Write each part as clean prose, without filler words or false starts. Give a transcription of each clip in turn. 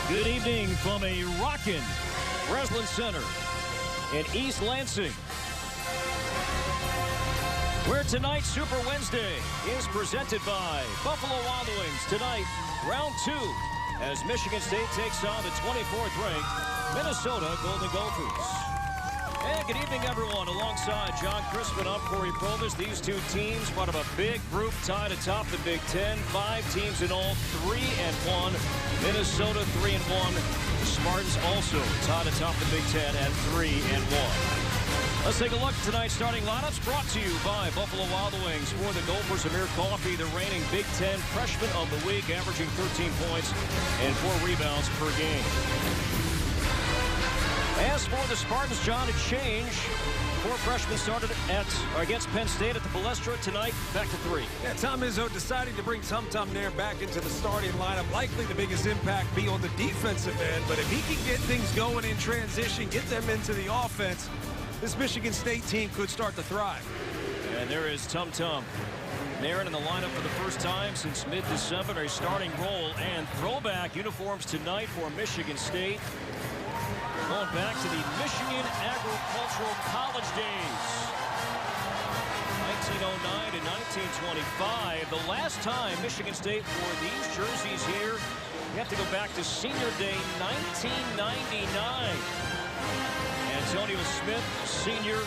Good evening from a rockin' Breslin Center in East Lansing, where tonight's Super Wednesday is presented by Buffalo Wild Wings. Tonight, round 2, as Michigan State takes on the 24th ranked Minnesota Golden Gophers. And good evening, everyone. Alongside John Crispin, I'm Corey Provis. These two teams part of a big group tied atop the Big Ten. 5 teams in all, 3-1. Minnesota 3-1. The Spartans also tied atop the Big Ten at 3-1. Let's take a look at tonight's starting lineups, brought to you by Buffalo Wild Wings. For the Gophers, Amir Coffey, the reigning Big Ten Freshman of the Week, averaging 13 points and 4 rebounds per game. As for the Spartans, John, a change. 4 freshmen started against Penn State at the Palestra tonight. Back to 3. Yeah, Tom Izzo deciding to bring Tum Nair back into the starting lineup. Likely the biggest impact be on the defensive end, but if he can get things going in transition, get them into the offense, this Michigan State team could start to thrive. And there is Tum Nair in the lineup for the first time since mid-December. A starting role and throwback uniforms tonight for Michigan State. Going back to the Michigan Agricultural College days. 1909 to 1925. The last time Michigan State wore these jerseys here, you have to go back to Senior Day 1999. Antonio Smith, senior.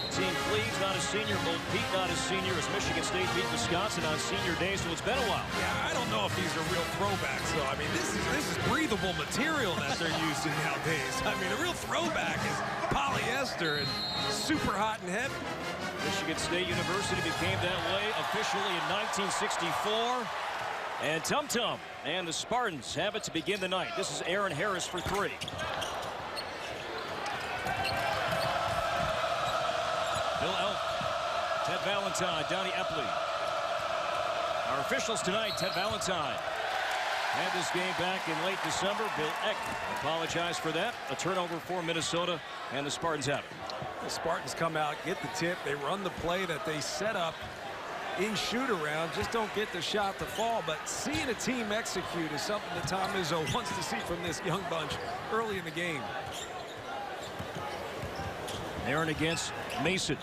Team Cleves, not a senior. Bo Pete, not a senior, as Michigan State beat Wisconsin on Senior Day, so it's been a while. Yeah, I don't know if these are real throwbacks, though. I mean, this is breathable material that they're using nowadays. I mean, a real throwback is polyester and super hot and heavy. Michigan State University became that way officially in 1964. And Tum and the Spartans have it to begin the night. This is Aaron Harris for 3. Bill Elk, Ted Valentine, Donnie Epley. Our officials tonight, Ted Valentine had this game back in late December. Bill Eck apologized for that. A turnover for Minnesota, and the Spartans have it. The Spartans come out, get the tip. They run the play that they set up in shoot-around. Just don't get the shot to fall. But seeing a team execute is something that Tom Izzo wants to see from this young bunch early in the game. Aaron against Mason.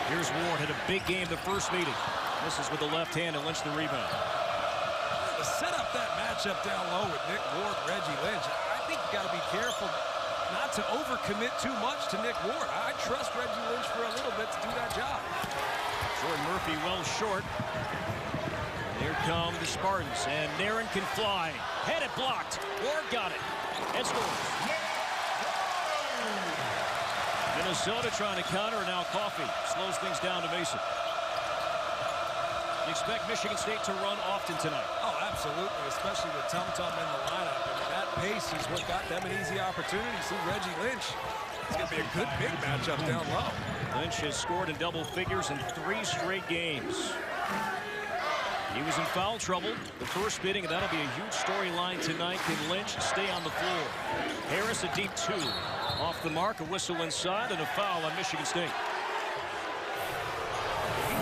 Here's Ward, had a big game the first meeting. This is with the left hand and Lynch the rebound. To set up that matchup down low with Nick Ward, Reggie Lynch, I think you got to be careful not to overcommit too much to Nick Ward. I trust Reggie Lynch for a little bit to do that job. Jordan Murphy well short. Here come the Spartans, and Nairn can fly. Had it blocked. Ward got it and scores. Minnesota trying to counter, and now Coffey slows things down to Mason. You expect Michigan State to run often tonight? Oh, absolutely, especially with Tum in the lineup. I mean, that pace is what got them an easy opportunity. See Reggie Lynch. It's going to be a good big matchup down low. Lynch has scored in double figures in 3 straight games. He was in foul trouble the first meeting, and that'll be a huge storyline tonight. Can Lynch stay on the floor? Harris a deep 2. Off the mark, a whistle inside, and a foul on Michigan State.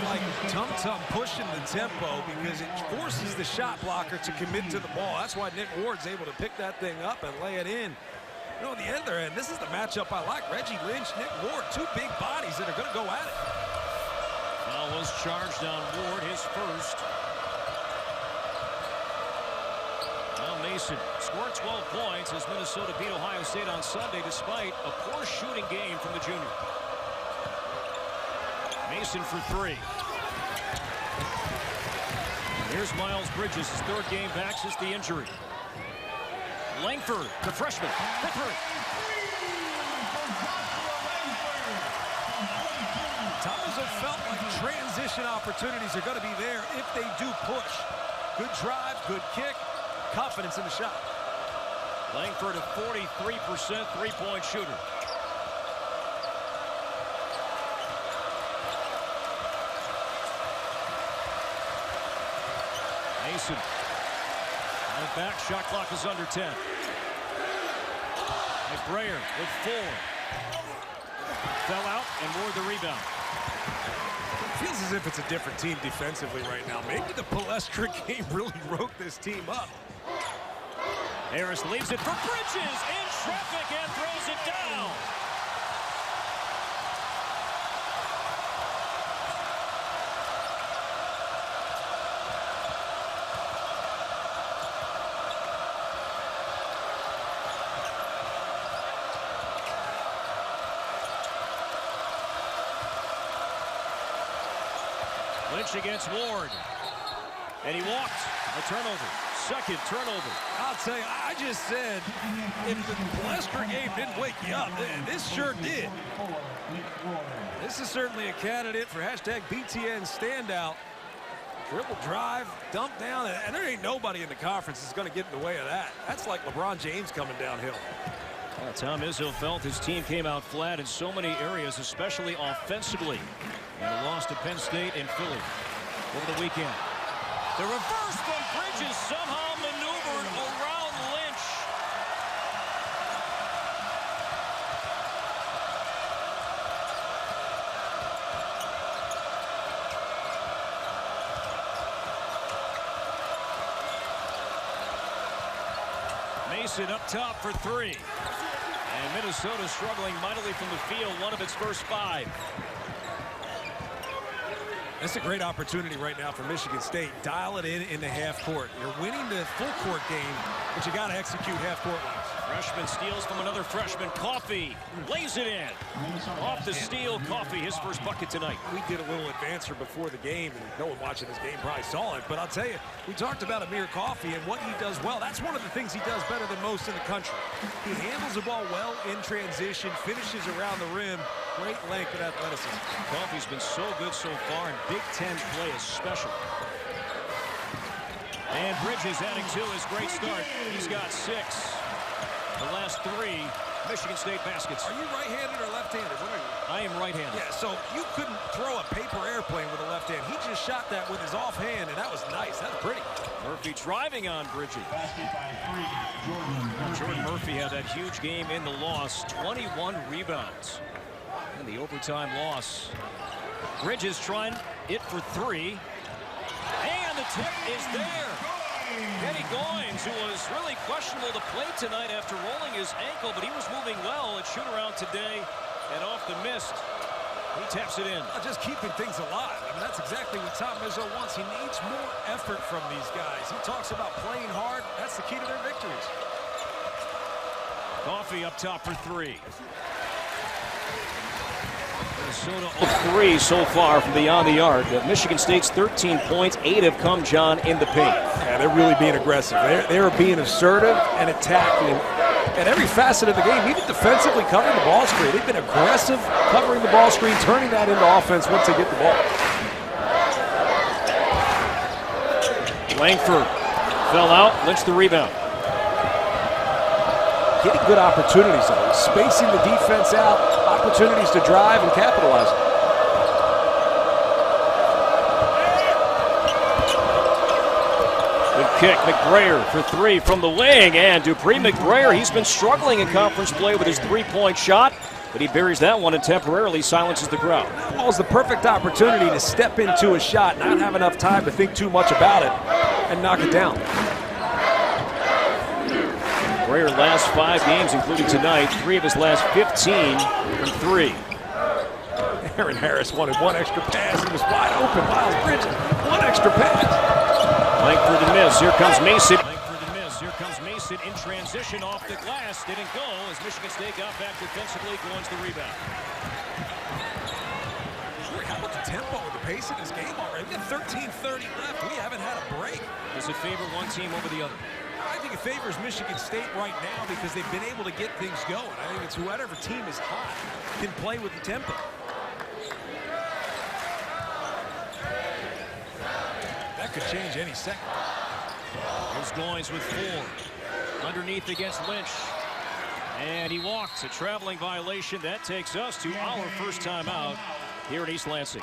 Like Tum pushing the tempo because it forces the shot blocker to commit to the ball. That's why Nick Ward's able to pick that thing up and lay it in. You know, on the other end, this is the matchup I like. Reggie Lynch, Nick Ward, 2 big bodies that are going to go at it. Foul was charged on Ward, his first. Mason scored 12 points as Minnesota beat Ohio State on Sunday despite a poor shooting game from the junior. Mason for 3. Here's Miles Bridges, his 3rd game back since the injury. Langford, the freshman, for 3. Tom Izzo felt like transition opportunities are going to be there if they do push. Good drive, good kick. Confidence in the shot. Langford, a 43% three-point shooter. Mason. On the back, shot clock is under 10. McBrayer with 4. Fell out and Ward the rebound. Feels as if it's a different team defensively right now. Maybe the Palestra game really wrote this team up. Harris leaves it for Bridges in traffic and throws it down. Lynch against Ward. And he walked. A turnover. Second turnover. I'll tell you, I just said, if the Lester game didn't wake you up, this sure did. This is certainly a candidate for hashtag BTN standout. Dribble drive, dump down, and there ain't nobody in the conference that's going to get in the way of that. That's like LeBron James coming downhill. Tom Izzo felt his team came out flat in so many areas, especially offensively. And a loss to Penn State and Philly over the weekend. The reverse from Bridges somehow maneuvered around Lynch. Mason up top for three. And Minnesota struggling mightily from the field, one of its first 5. That's a great opportunity right now for Michigan State. Dial it in the half court. You're winning the full court game, but you got to execute half court wise. Freshman steals from another freshman. Coffee lays it in. Off the steal, Coffee, his first bucket tonight. We did a little advancer before the game, and no one watching this game probably saw it. But I'll tell you, we talked about Amir Coffee and what he does well. That's one of the things he does better than most in the country. He handles the ball well in transition, finishes around the rim. Great length and athleticism. Coffee's been so good so far, and Big Ten play is special. And Bridges adding to his great start. He's got 6. The last 3 Michigan State baskets. Are you right-handed or left-handed? What are you? I am right-handed. Yeah, so you couldn't throw a paper airplane with a left hand. He just shot that with his offhand, and that was nice. That's pretty. Murphy driving on Bridges. Jordan Murphy had that huge game in the loss. 21 rebounds. And the overtime loss. Bridges trying it for 3. And the tip is there. Kenny Goins, who was really questionable to play tonight after rolling his ankle, but he was moving well at shoot-around today and off the mist. He taps it in. Just keeping things alive. I mean, that's exactly what Tom Izzo wants. He needs more effort from these guys. He talks about playing hard. That's the key to their victories. Coffee up top for 3. Minnesota 3 so far from beyond the arc. Michigan State's 13 points, 8 have come, John, in the paint. Yeah, they're really being aggressive. They're being assertive and attacking at every facet of the game, even defensively covering the ball screen. They've been aggressive covering the ball screen, turning that into offense once they get the ball. Langford fell out, Lynch the rebound. Getting good opportunities, though. Spacing the defense out, opportunities to drive and capitalize. Good kick, McBrayer for 3 from the wing, and Dupree McBrayer, he's been struggling in conference play with his 3-point shot, but he buries that one and temporarily silences the crowd. That was the perfect opportunity to step into a shot, not have enough time to think too much about it, and knock it down. McBrayer last 5 games, including tonight, 3 of his last 15 from 3. Aaron Harris wanted one extra pass. He was wide open. Miles Bridges, one extra pass. Langford to miss. Here comes Mason. Langford to miss. Here comes Mason in transition off the glass. Didn't go as Michigan State got back defensively. Goins the rebound. How about the tempo and the pace of this game already? We got 13:30 left. We haven't had a break. Does it favor one team over the other? I think it favors Michigan State right now because they've been able to get things going. I think it's whoever team is hot can play with the tempo. That could change any second. Here's Goins with 4. Underneath against Lynch. And he walks. A traveling violation. That takes us to our first time out here in East Lansing.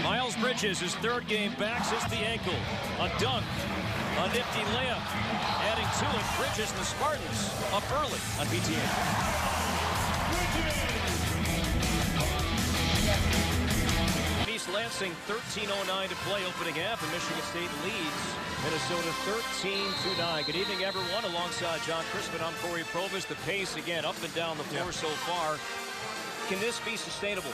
Miles Bridges, his 3rd game back since the ankle. A dunk. A nifty layup. Adding to it, Bridges and the Spartans up early on BTN. East Lansing, 13:09 to play opening half, and Michigan State leads Minnesota. Minnesota 13-9. Good evening, everyone. Alongside John Crispin, I'm Corey Provis. The pace again up and down the floor so far. Can this be sustainable?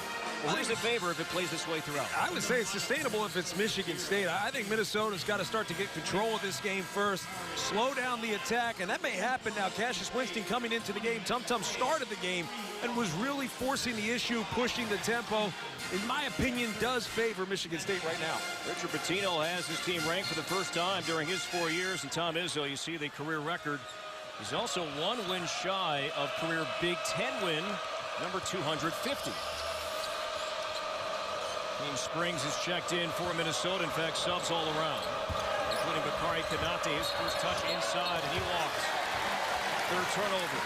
Well, who's in favor if it plays this way throughout? I would say it's sustainable if it's Michigan State. I think Minnesota's got to start to get control of this game first, slow down the attack, and that may happen now. Cassius Winston coming into the game. Tum Tum started the game and was really forcing the issue, pushing the tempo. In my opinion, does favor Michigan State right now. Richard Pitino has his team ranked for the first time during his 4 years, and Tom Izzo, you see the career record. He's also 1 win shy of career Big Ten win, number 250. Team Springs is checked in for Minnesota. In fact, subs all around, including Bakari Kanate. His first touch inside, and he walks. Third turnover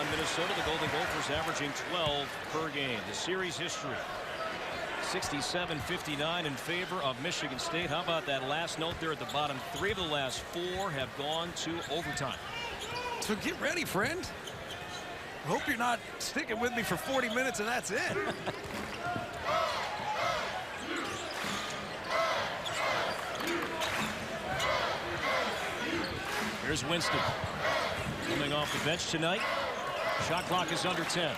on Minnesota. The Golden Gophers averaging 12 per game. The series history, 67-59 in favor of Michigan State. How about that last note there at the bottom? 3 of the last 4 have gone to overtime. So get ready, friend. Hope you're not sticking with me for 40 minutes and that's it. Here's Winston coming off the bench tonight. Shot clock is under 10.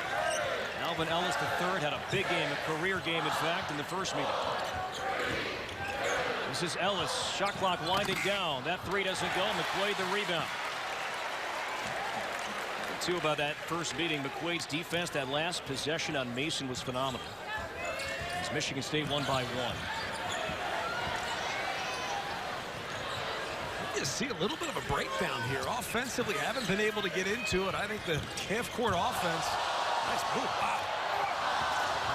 Alvin Ellis III had a big game, a career game, in fact, in the first meeting. This is Ellis. Shot clock winding down. That 3 doesn't go. McQuaid the rebound. Too about that first meeting. McQuaid's defense, that last possession on Mason was phenomenal. As Michigan State won by 1. You see a little bit of a breakdown here. Offensively, haven't been able to get into it. I think the half-court offense. Nice move. Wow.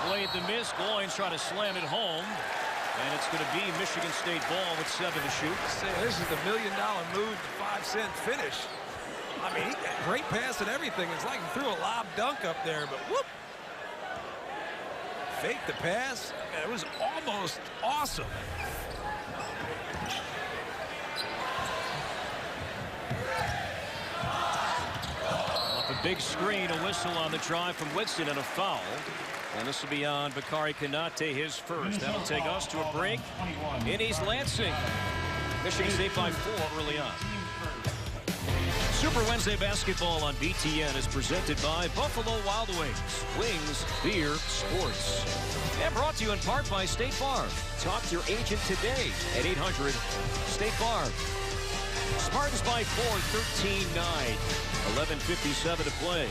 Played the miss. Goins try to slam it home. And it's going to be Michigan State ball with 7 to shoot. This is the $1 million move, 5-cent finish. I mean, he got great pass and everything. It's like he threw a lob dunk up there, but whoop. Fake the pass. Man, it was almost awesome. Off a big screen, a whistle on the drive from Whitson and a foul. And this will be on Bakari Kanate, his first. That'll take us to a break in East Lansing. Michigan State by 4 early on. Super Wednesday basketball on BTN is presented by Buffalo Wild Wings. Wings, beer, sports. And brought to you in part by State Farm. Talk to your agent today at 800-STATE FARM. Spartans by 4, 13-9. 11:57 to play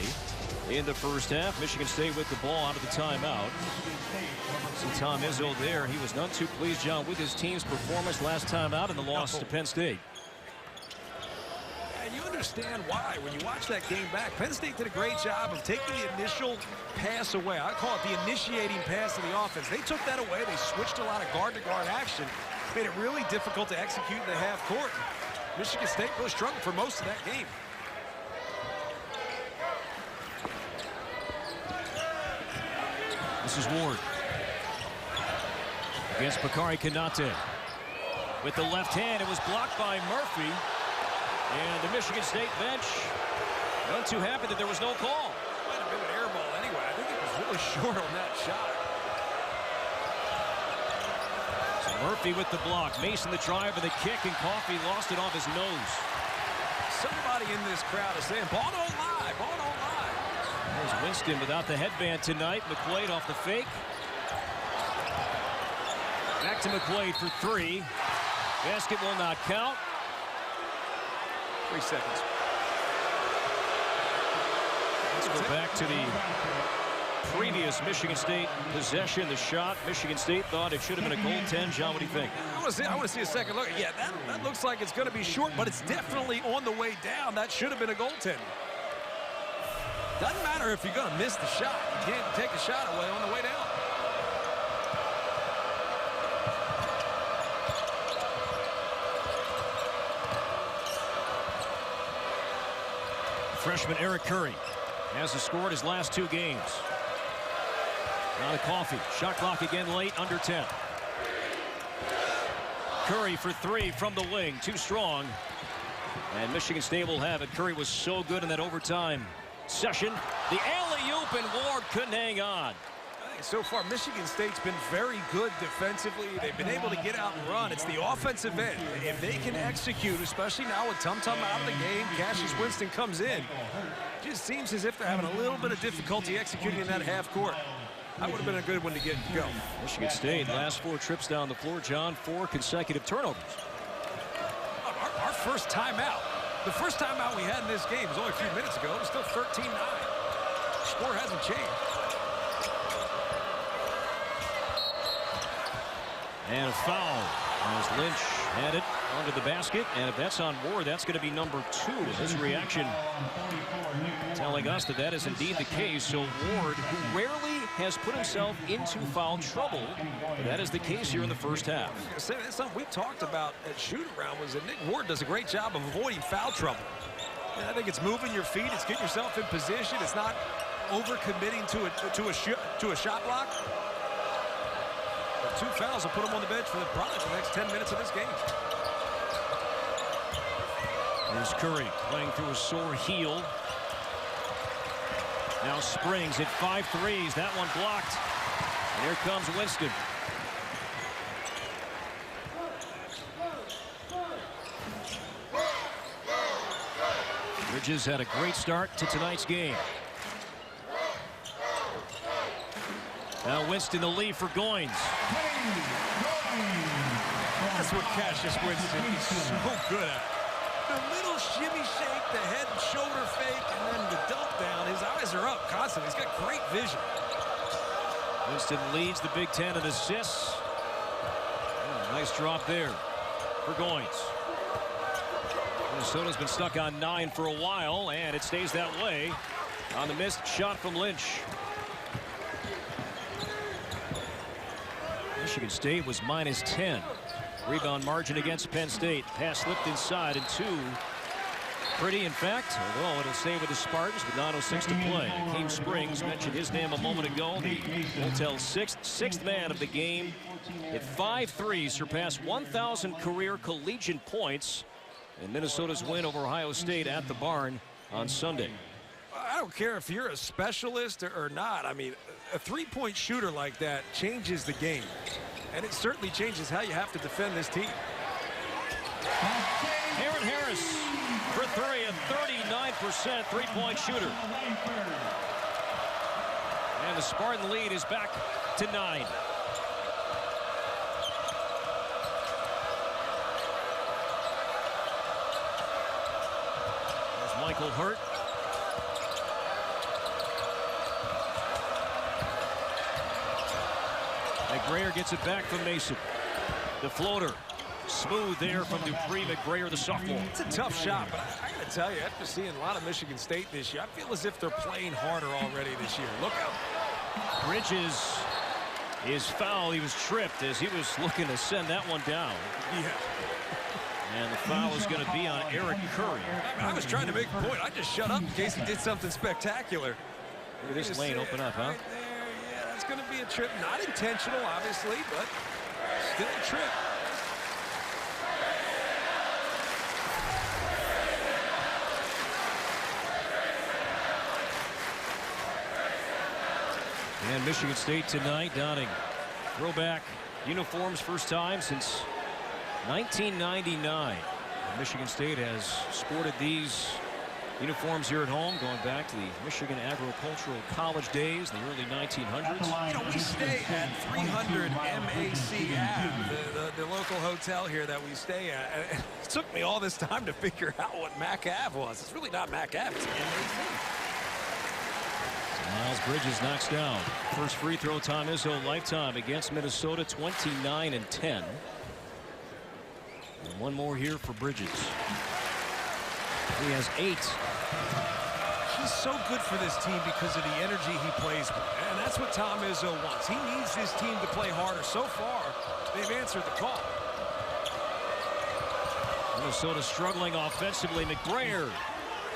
in the first half. Michigan State with the ball out of the timeout. See Tom Izzo there. He was not too pleased, John, with his team's performance last time out in the loss to Penn State. And you understand why when you watch that game back. Penn State did a great job of taking the initial pass away. I call it the initiating pass of the offense. They took that away. They switched a lot of guard-to-guard action. Made it really difficult to execute in the half court. Michigan State really struggled for most of that game. This is Ward against Bakari Kanate. With the left hand, it was blocked by Murphy. And the Michigan State bench not too happy that there was no call. Might have been an air ball anyway. I think it was really short on that shot. So Murphy with the block. Mason the drive and the kick, and Coffey lost it off his nose. Somebody in this crowd is saying, ball don't lie, ball don't lie. There's Winston without the headband tonight. McQuaid off the fake. Back to McQuaid for 3. Basket will not count. 3 seconds. Let's go back to the previous Michigan State possession. The shot, Michigan State thought it should have been a goaltend. John, what do you think? I want to see a second look. Yeah, that looks like it's going to be short, but it's definitely on the way down. That should have been a goaltend. Doesn't matter if you're going to miss the shot. You can't take a shot away on the way down. Freshman Eric Curry hasn't scored his last 2 games. Now to Coffey. Shot clock again late, under 10. Curry for 3 from the wing, too strong. And Michigan State will have it. Curry was so good in that overtime session. The alley-oop, and Ward couldn't hang on. So far, Michigan State's been very good defensively. They've been able to get out and run. It's the offensive end. If they can execute, especially now with Tum Tum out of the game, Cassius Winston comes in. Just seems as if they're having a little bit of difficulty executing in that half court. That would have been a good one to get to go. Michigan State, last 4 trips down the floor, John, 4 consecutive turnovers. Our first timeout. The first timeout we had in this game was only a few minutes ago. It was still 13-9. Score hasn't changed. And a foul as Lynch had it under the basket. And if that's on Ward, that's going to be number 2. His reaction telling us that that is indeed the case. So Ward, who rarely has put himself into foul trouble, that is the case here in the first half. That's something we talked about at shoot-around, was that Nick Ward does a great job of avoiding foul trouble. And I think it's moving your feet. It's getting yourself in position. It's not over-committing to a shot block. But 2 fouls will put him on the bench for probably the next 10 minutes of this game. There's Curry playing through a sore heel. Now Springs hit 5 threes. That one blocked. And here comes Winston. Bridges had a great start to tonight's game. Now Winston the lead for Goins. That's what Cassius Winston is so good at. The little shimmy shake, the head and shoulder fake, and then the dump down. His eyes are up constantly. He's got great vision. Winston leads the Big Ten in assists. Oh, nice drop there for Goins. Minnesota's been stuck on 9 for a while, and it stays that way on the missed shot from Lynch. Michigan State was -10. Rebound margin against Penn State. Pass slipped inside, and 2 pretty, in fact, although it'll stay with the Spartans with 9:06 to play. Hakeem Springs, mentioned his name a moment ago, the Hotel's sixth man of the game. Hit 5 threes, surpassed 1,000 career collegiate points in Minnesota's win over Ohio State at the Barn on Sunday. I don't care if you're a specialist or not. I mean, a 3-point shooter like that changes the game. And it certainly changes how you have to defend this team. Aaron Harris for 3, a 39% 3-point shooter. And the Spartan lead is back to 9. There's Michael Hurt. McGrayer gets it back from Mason. The floater. Smooth there from Dupree. McGrayer, the sophomore. It's a tough shot, but I got to tell you, after seeing a lot of Michigan State this year, I feel as if they're playing harder already this year. Look out. Bridges is fouled. He was tripped as he was looking to send that one down. Yeah. And the foul is going to be on Eric Curry. I was trying to make a point. I just shut up in case he did something spectacular. Look at this lane open up, huh? Right there. Yeah, that's going to be a trip. Not intentional, obviously, but still a trip. And Michigan State tonight donning throwback uniforms, first time since 1999. Michigan State has sported these uniforms here at home, going back to the Michigan Agricultural College days, the early 1900s. You know, we stay at 300 MAC Ave, the local hotel here that we stay at. And it took me all this time to figure out what Mac Ave was. It's really not Mac Ave, it's MAC. Miles Bridges knocks down. First free throw time Izzo lifetime against Minnesota, 29-10. And one more here for Bridges. He has 8. He's so good for this team because of the energy he plays with. And that's what Tom Izzo wants. He needs his team to play harder. So far, they've answered the call. Minnesota struggling offensively. McGrayer,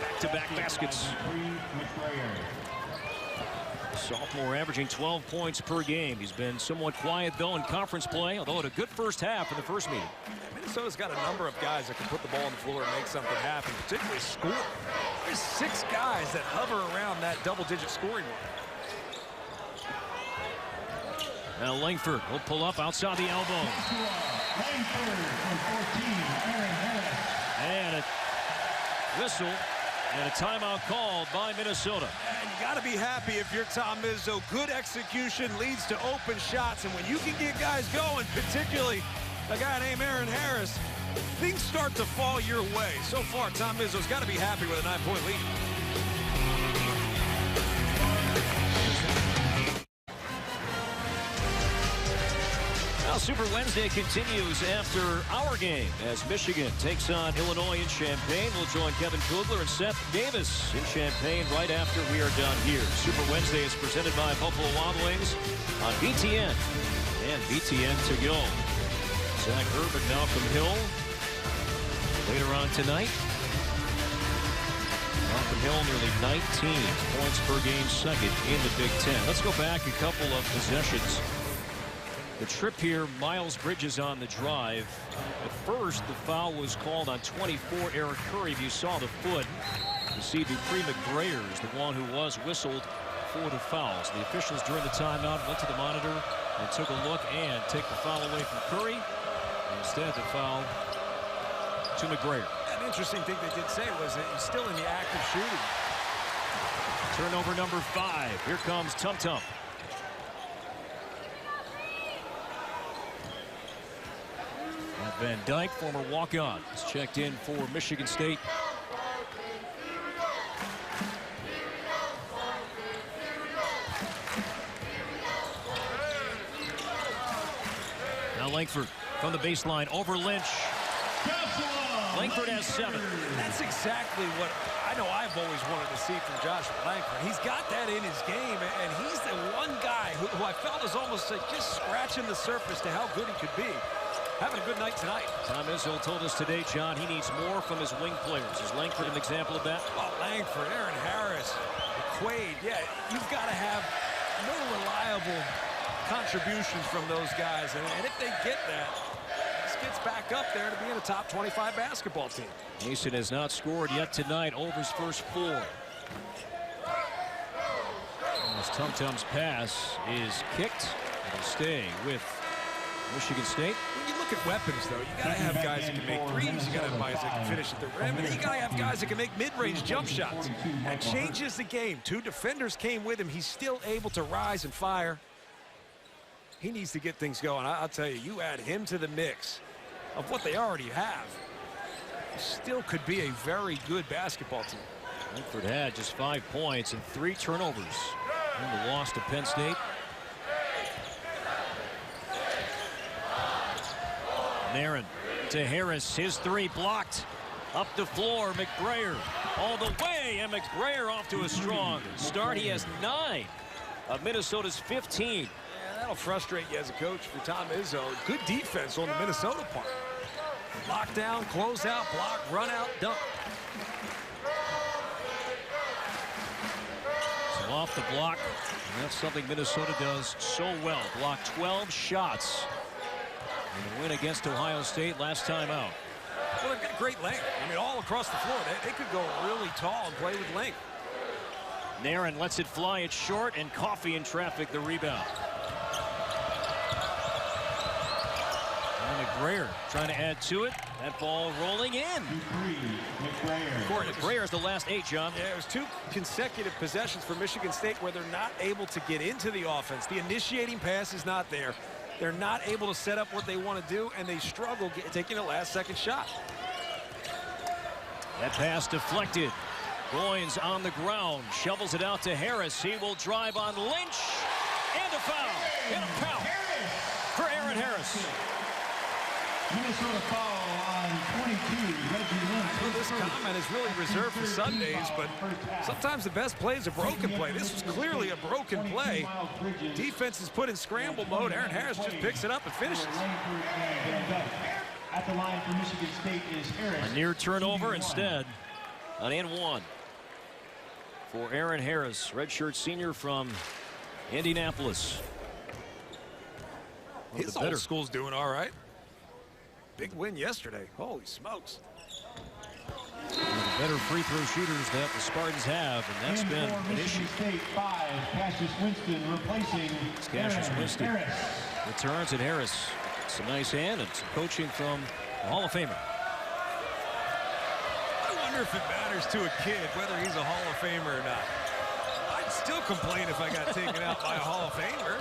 back-to-back baskets. Sophomore averaging 12 points per game. He's been somewhat quiet, though, in conference play, although had a good first half in the first meeting. Minnesota's got a number of guys that can put the ball on the floor and make something happen, particularly score. There's 6 guys that hover around that double-digit scoring mark. Now Langford will pull up outside the elbow. And a whistle and a timeout called by Minnesota. And you got to be happy if you're Tom Izzo. Good execution leads to open shots. And when you can get guys going, particularly a guy named Aaron Harris, things start to fall your way. So far, Tom Izzo's got to be happy with a 9-point lead. Now Super Wednesday continues after our game as Michigan takes on Illinois in Champaign. We'll join Kevin Kugler and Seth Davis in Champaign right after we are done here. Super Wednesday is presented by Buffalo Wild Wings on BTN and BTN to go. Zach Erb and Malcolm Hill later on tonight. Malcolm Hill nearly 19 points per game, second in the Big Ten. Let's go back a couple of possessions. The trip here, Miles Bridges on the drive. At first, the foul was called on 24, Eric Curry. If you saw the foot, you see Dupree McBrayer is the one who was whistled for the fouls. The officials during the timeout went to the monitor and took a look and take the foul away from Curry. Instead, the foul to McBrayer. An interesting thing they did say was that he's still in the act of shooting. Turnover number 5. Here comes Tum Tum. Van Dyke, former walk-on, is checked in for Michigan State. Now Langford from the baseline over Lynch. Langford has 7. That's exactly what I know I've always wanted to see from Joshua Langford. He's got that in his game, and he's the one guy who I felt is almost like just scratching the surface to how good he could be. Having a good night tonight. Tom Izzo told us today, John, he needs more from his wing players. Is Langford an example of that? Oh, Langford, Aaron Harris, Quaid. Yeah, you've got to have more reliable contributions from those guys. And if they get that, this gets back up there to be in a top 25 basketball team. Mason has not scored yet tonight over his first 4. As Tum Tum's pass is kicked. It'll stay with Michigan State. When you look at weapons, though, you got to have guys that can make threes. You got to have guys that can finish at the rim. And then you got to have guys that can make mid-range jump shots. That changes the game. 2 defenders came with him. He's still able to rise and fire. He needs to get things going. I'll tell you, you add him to the mix of what they already have. Still could be a very good basketball team. Langford had just 5 points and 3 turnovers in the loss to Penn State. Aaron to Harris, his 3 blocked. Up the floor, McBrayer all the way, and McBrayer off to a strong start. He has 9 of Minnesota's 15. Yeah, that'll frustrate you as a coach for Tom Izzo. Good defense on the Minnesota part. Lockdown, close out, block, run out, dunk. So off the block, and that's something Minnesota does so well. Block 12 shots. And a win against Ohio State last time out. Well, they've got great length. I mean, all across the floor. They could go really tall and play with length. Nairn lets it fly. It's short, and Coffey in traffic the rebound. And McBrayer trying to add to it. That ball rolling in. McBrayer is the last 8, John. Yeah, it was 2 consecutive possessions for Michigan State where they're not able to get into the offense. The initiating pass is not there. They're not able to set up what they want to do, and they struggle taking a last-second shot. That pass deflected. Goins on the ground. Shovels it out to Harris. He will drive on Lynch. And a foul. And a foul for Aaron Harris. Minnesota foul on 22. Well, this comment is really reserved for Sundays, but sometimes the best play is a broken play. This was clearly a broken play. Defense is put in scramble mode. Aaron Harris just picks it up and finishes. At the line for Michigan State is Harris. A near turnover instead. An and 1 for Aaron Harris, redshirt senior from Indianapolis. His old school's doing all right. Big win yesterday. Holy smokes. Better free throw shooters that the Spartans have, and that's been an issue. State 5, Cassius Winston replacing It's Cassius Winston. Returns, and Harris. Some nice hand and some coaching from the Hall of Famer. I wonder if it matters to a kid whether he's a Hall of Famer or not. I'd still complain if I got taken out by a Hall of Famer.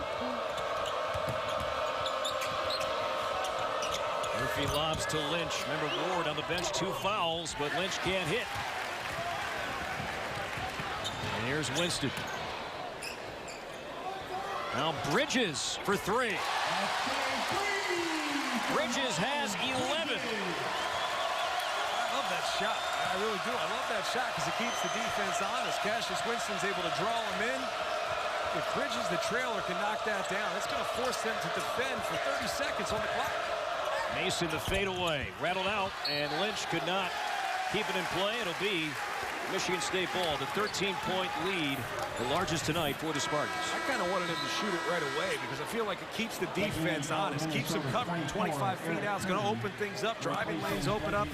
Murphy lobs to Lynch. Remember Ward on the bench, 2 fouls, but Lynch can't hit. And here's Winston. Now Bridges for 3. Bridges has 11. I love that shot. I really do. I love that shot because it keeps the defense honest. Cassius Winston's able to draw him in. If Bridges, the trailer, can knock that down, it's going to force them to defend for 30 seconds on the clock. Mason the fadeaway, rattled out, and Lynch could not keep it in play. It'll be Michigan State ball, the 13-point lead, the largest tonight for the Spartans. I kind of wanted him to shoot it right away because I feel like it keeps the defense honest, keeps them covering 25 feet out. It's going to open things up, driving lanes open up.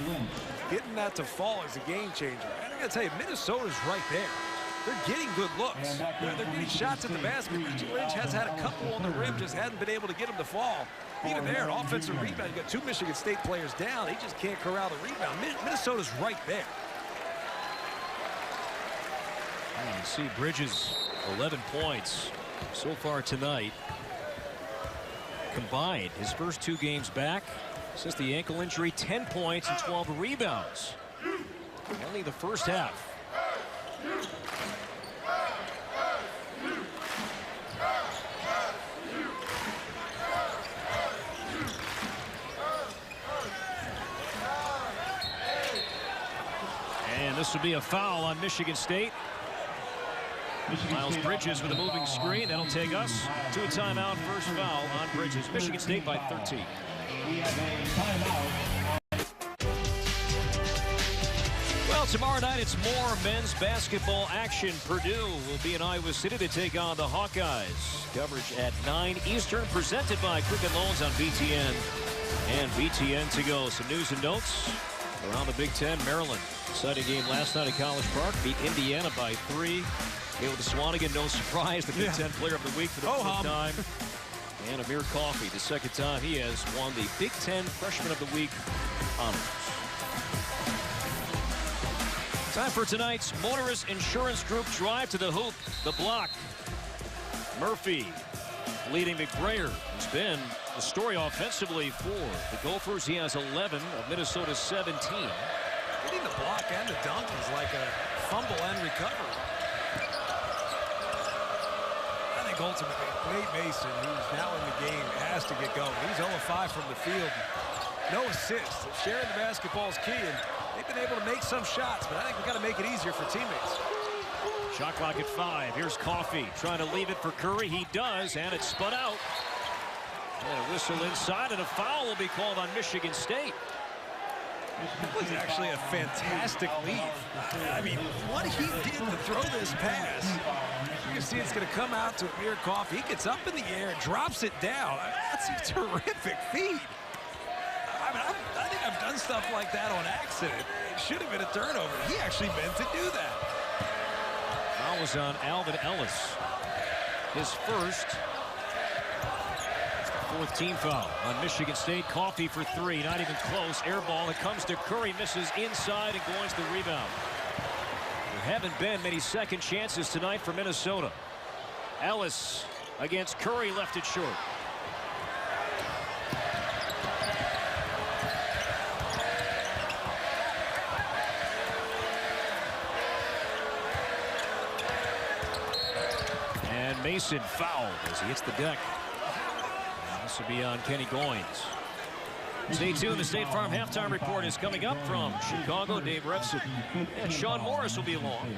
Getting that to fall is a game changer. And I got to tell you, Minnesota's right there. They're getting good looks. They're getting shots at the basket. Lynch has had a couple on the rim, just hasn't been able to get them to fall. Even there, an offensive rebound. You got 2 Michigan State players down. He just can't corral the rebound. Minnesota's right there. And you see Bridges, 11 points so far tonight. Combined, his first 2 games back since the ankle injury, 10 points and 12 rebounds. Only the first half. And this will be a foul on Michigan State. Miles Bridges with a moving screen. That'll take us to a timeout. First foul on Bridges. Michigan State by 13. We have a timeout. Well, tomorrow night it's more men's basketball action. Purdue will be in Iowa City to take on the Hawkeyes. Coverage at 9 Eastern, presented by Quicken Loans on BTN and BTN to go. Some news and notes around the Big Ten. Maryland, exciting game last night at College Park, beat Indiana by 3. Caleb Swanigan, no surprise, the Big Ten Player of the Week for the first time. And Amir Coffey, the second time he has won the Big Ten Freshman of the Week honors. Time for tonight's Motorist Insurance Group drive to the hoop. The block. Murphy leading McBrayer, who's been the story offensively for the Gophers. He has 11 of Minnesota's 17. Getting the block and the dunk is like a fumble and recovery. I think ultimately Nate Mason, who's now in the game, has to get going. He's 0-5 from the field. No assists. Sharing the basketball is key, and they've been able to make some shots, but I think we've got to make it easier for teammates. Shot clock at 5. Here's Coffey trying to leave it for Curry. He does, and it's spun out. And a whistle inside, and a foul will be called on Michigan State. That was actually a fantastic lead. I mean, what he did to throw this pass. You can see it's going to come out to Amir Coffey. He gets up in the air, drops it down. That's a terrific feed. I mean, I think I've done stuff like that on accident. It should have been a turnover. He actually meant to do that. Foul was on Alvin Ellis. His first. Fourth team foul on Michigan State. Coffey for 3, not even close. Air ball, it comes to Curry, misses inside, and Goins the rebound. There haven't been many second chances tonight for Minnesota. Ellis against Curry, left it short. And Mason fouled as he hits the deck. This will be on Kenny Goins. Stay tuned. The State Farm Halftime Report is coming up from Chicago. Dave Refson and Sean Morris will be along.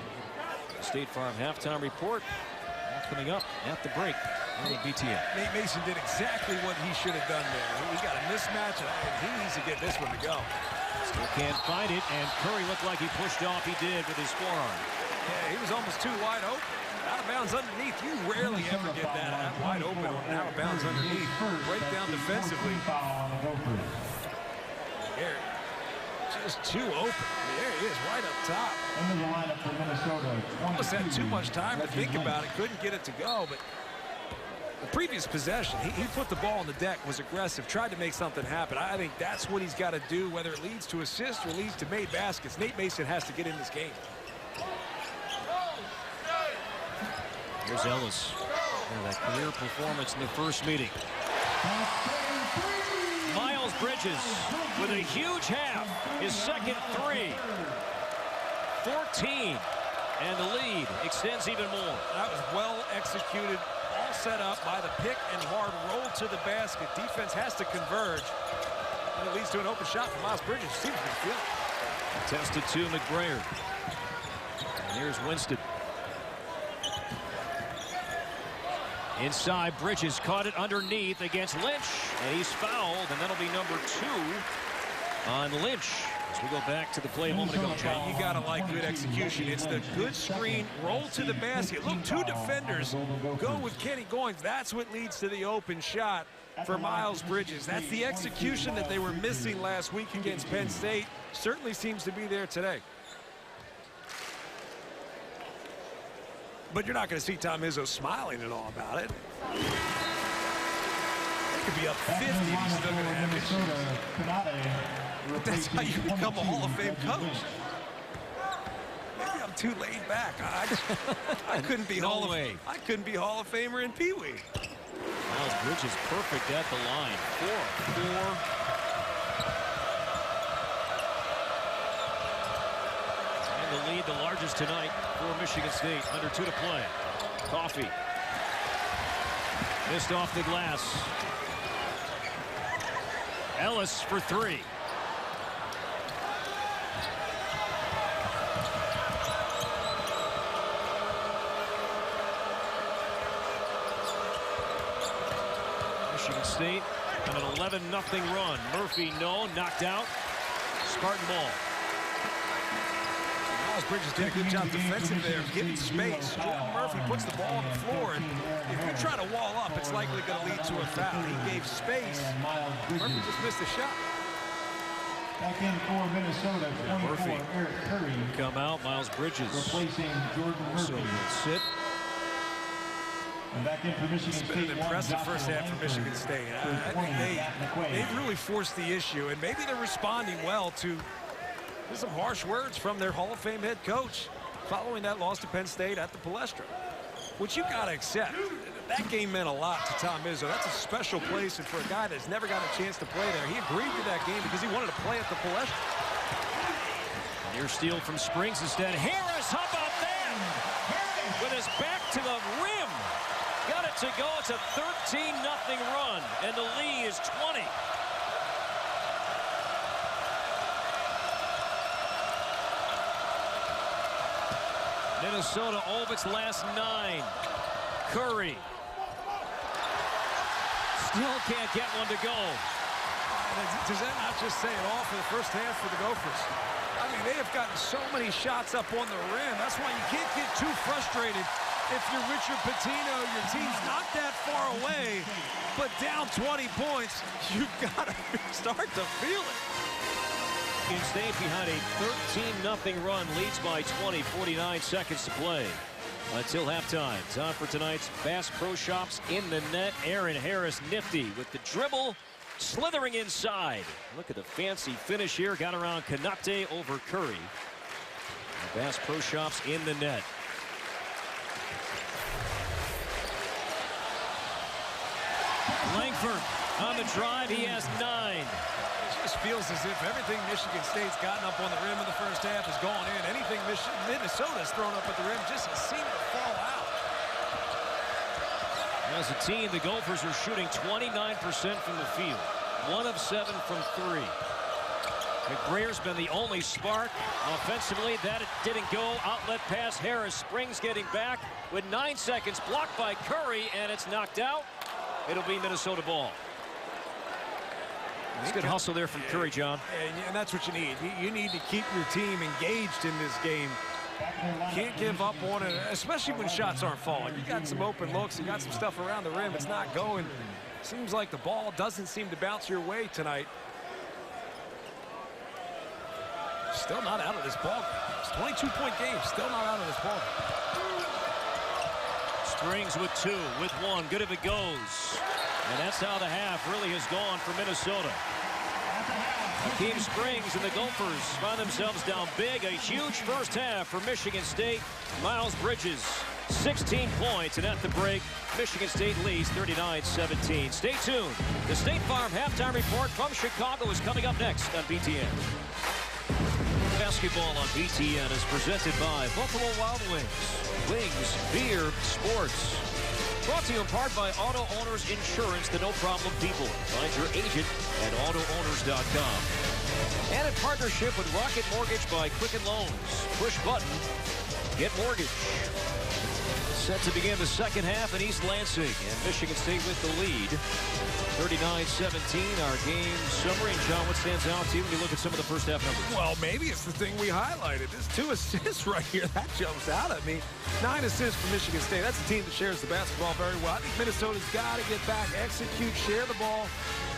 The State Farm Halftime Report coming up at the break on the BTN. Nate Mason did exactly what he should have done there. He got a mismatch, and he needs to get this one to go. Still can't find it, and Curry looked like he pushed off. He did with his forearm. Yeah, he was almost too wide open. Out of bounds underneath. You rarely ever get that wide open on an out of bounds underneath. Break down defensively. Here, just too open. There he is, right up top. Into the lineup for Minnesota. Almost had too much time to think about it. Couldn't get it to go, but the previous possession, he put the ball on the deck, was aggressive, tried to make something happen. I think that's what he's got to do, whether it leads to assists or leads to made baskets. Nate Mason has to get in this game. Here's Ellis. That career performance in the first meeting. Miles Bridges with a huge half. His second three. 14. And the lead extends even more. That was well executed, all set up by the pick and hard roll to the basket. Defense has to converge. And it leads to an open shot for Miles Bridges. Seems to be feeling. Tested to McBrayer. And here's Winston. Inside, Bridges caught it underneath against Lynch, and he's fouled, and that'll be number 2 on Lynch. As we go back to the play a moment ago, Jay. You gotta like good execution. It's the good screen, roll to the basket. Look, 2 defenders go with Kenny Goins. That's what leads to the open shot for Miles Bridges. That's the execution that they were missing last week against Penn State. Certainly seems to be there today. But you're not going to see Tom Izzo smiling at all about it. They could be up 50 if he's still going to have it. But that's how you become a Hall of Fame coach. Maybe I'm too laid back. I couldn't be Hall of Famer in Pee Wee. Miles Bridges perfect at the line. 4-4. The lead, the largest tonight for Michigan State. Under 2 to play. Coffee. Missed off the glass. Ellis for 3. Michigan State on an 11-0 run. Murphy, no, knocked out. Spartan ball. Bridges did a good job defensive there, giving space. Jordan Murphy puts the ball on the floor, and if you try to wall up, it's likely going to lead to a foul. He gave space. Murphy just missed the shot. Back in for Minnesota, 24, Murphy. Eric Curry. Come out, Miles Bridges. Replacing Jordan Murphy. So will sit. And back in for Michigan State. It's been an impressive first half for Michigan State. I think they've really forced the issue, and maybe they're responding well to some harsh words from their Hall of Fame head coach following that loss to Penn State at the Palestra, which you got to accept. That game meant a lot to Tom Izzo. That's a special place, and for a guy that's never got a chance to play there, he agreed to that game because he wanted to play at the Palestra. Near steal from Springs instead. Harris, how about that? With his back to the rim. Got it to go. It's a 13-0 run, and the lead is 20. Minnesota over its last 9. Curry. Still can't get one to go. Does that not just say it all for the first half for the Gophers? I mean, they have gotten so many shots up on the rim. That's why you can't get too frustrated if you're Richard Pitino. Your team's not that far away, but down 20 points, you've got to start to feel it. Michigan State behind a 13-0 run, leads by 20, 49 seconds to play until halftime. Time for tonight's Bass Pro Shops in the net. Aaron Harris nifty with the dribble, slithering inside. Look at the fancy finish here. Got around Kanate over Curry. Bass Pro Shops in the net. Langford on the drive. He has 9. Just feels as if everything Michigan State's gotten up on the rim in the first half has gone in. Anything Minnesota's thrown up at the rim just has seemed to fall out. As a team, the Gophers are shooting 29% from the field. 1 of 7 from 3. McBrayer's been the only spark. Offensively, that didn't go. Outlet pass. Harris. Springs getting back with 9 seconds. Blocked by Curry, and it's knocked out. It'll be Minnesota ball. It's good hustle there from Curry, John. And that's what you need. You need to keep your team engaged in this game. Can't give up on it, especially when shots aren't falling. You got some open looks. You got some stuff around the rim. It's not going. Seems like the ball doesn't seem to bounce your way tonight. still not out of this ball game. It's a 22-point game, still not out of this ball game. Springs with 2, with 1. Good if it goes. And that's how the half really has gone for Minnesota. Hakeem Springs and the Gophers find themselves down big. A huge first half for Michigan State. Miles Bridges, 16 points, and at the break, Michigan State leads 39-17. Stay tuned. The State Farm halftime report from Chicago is coming up next on BTN. Basketball on BTN is presented by Buffalo Wild Wings. Wings, beer, sports. Brought to you in part by Auto Owners Insurance, the no-problem people. Find your agent at AutoOwners.com. And in partnership with Rocket Mortgage by Quicken Loans. Push button, get mortgage. Set to begin the second half in East Lansing. And Michigan State with the lead. 39-17, our game summary. And John, what stands out to you when you look at some of the first half numbers? Well, maybe it's the thing we highlighted. There's 2 assists right here. That jumps out at me. 9 assists for Michigan State. That's a team that shares the basketball very well. I think Minnesota's got to get back, execute, share the ball,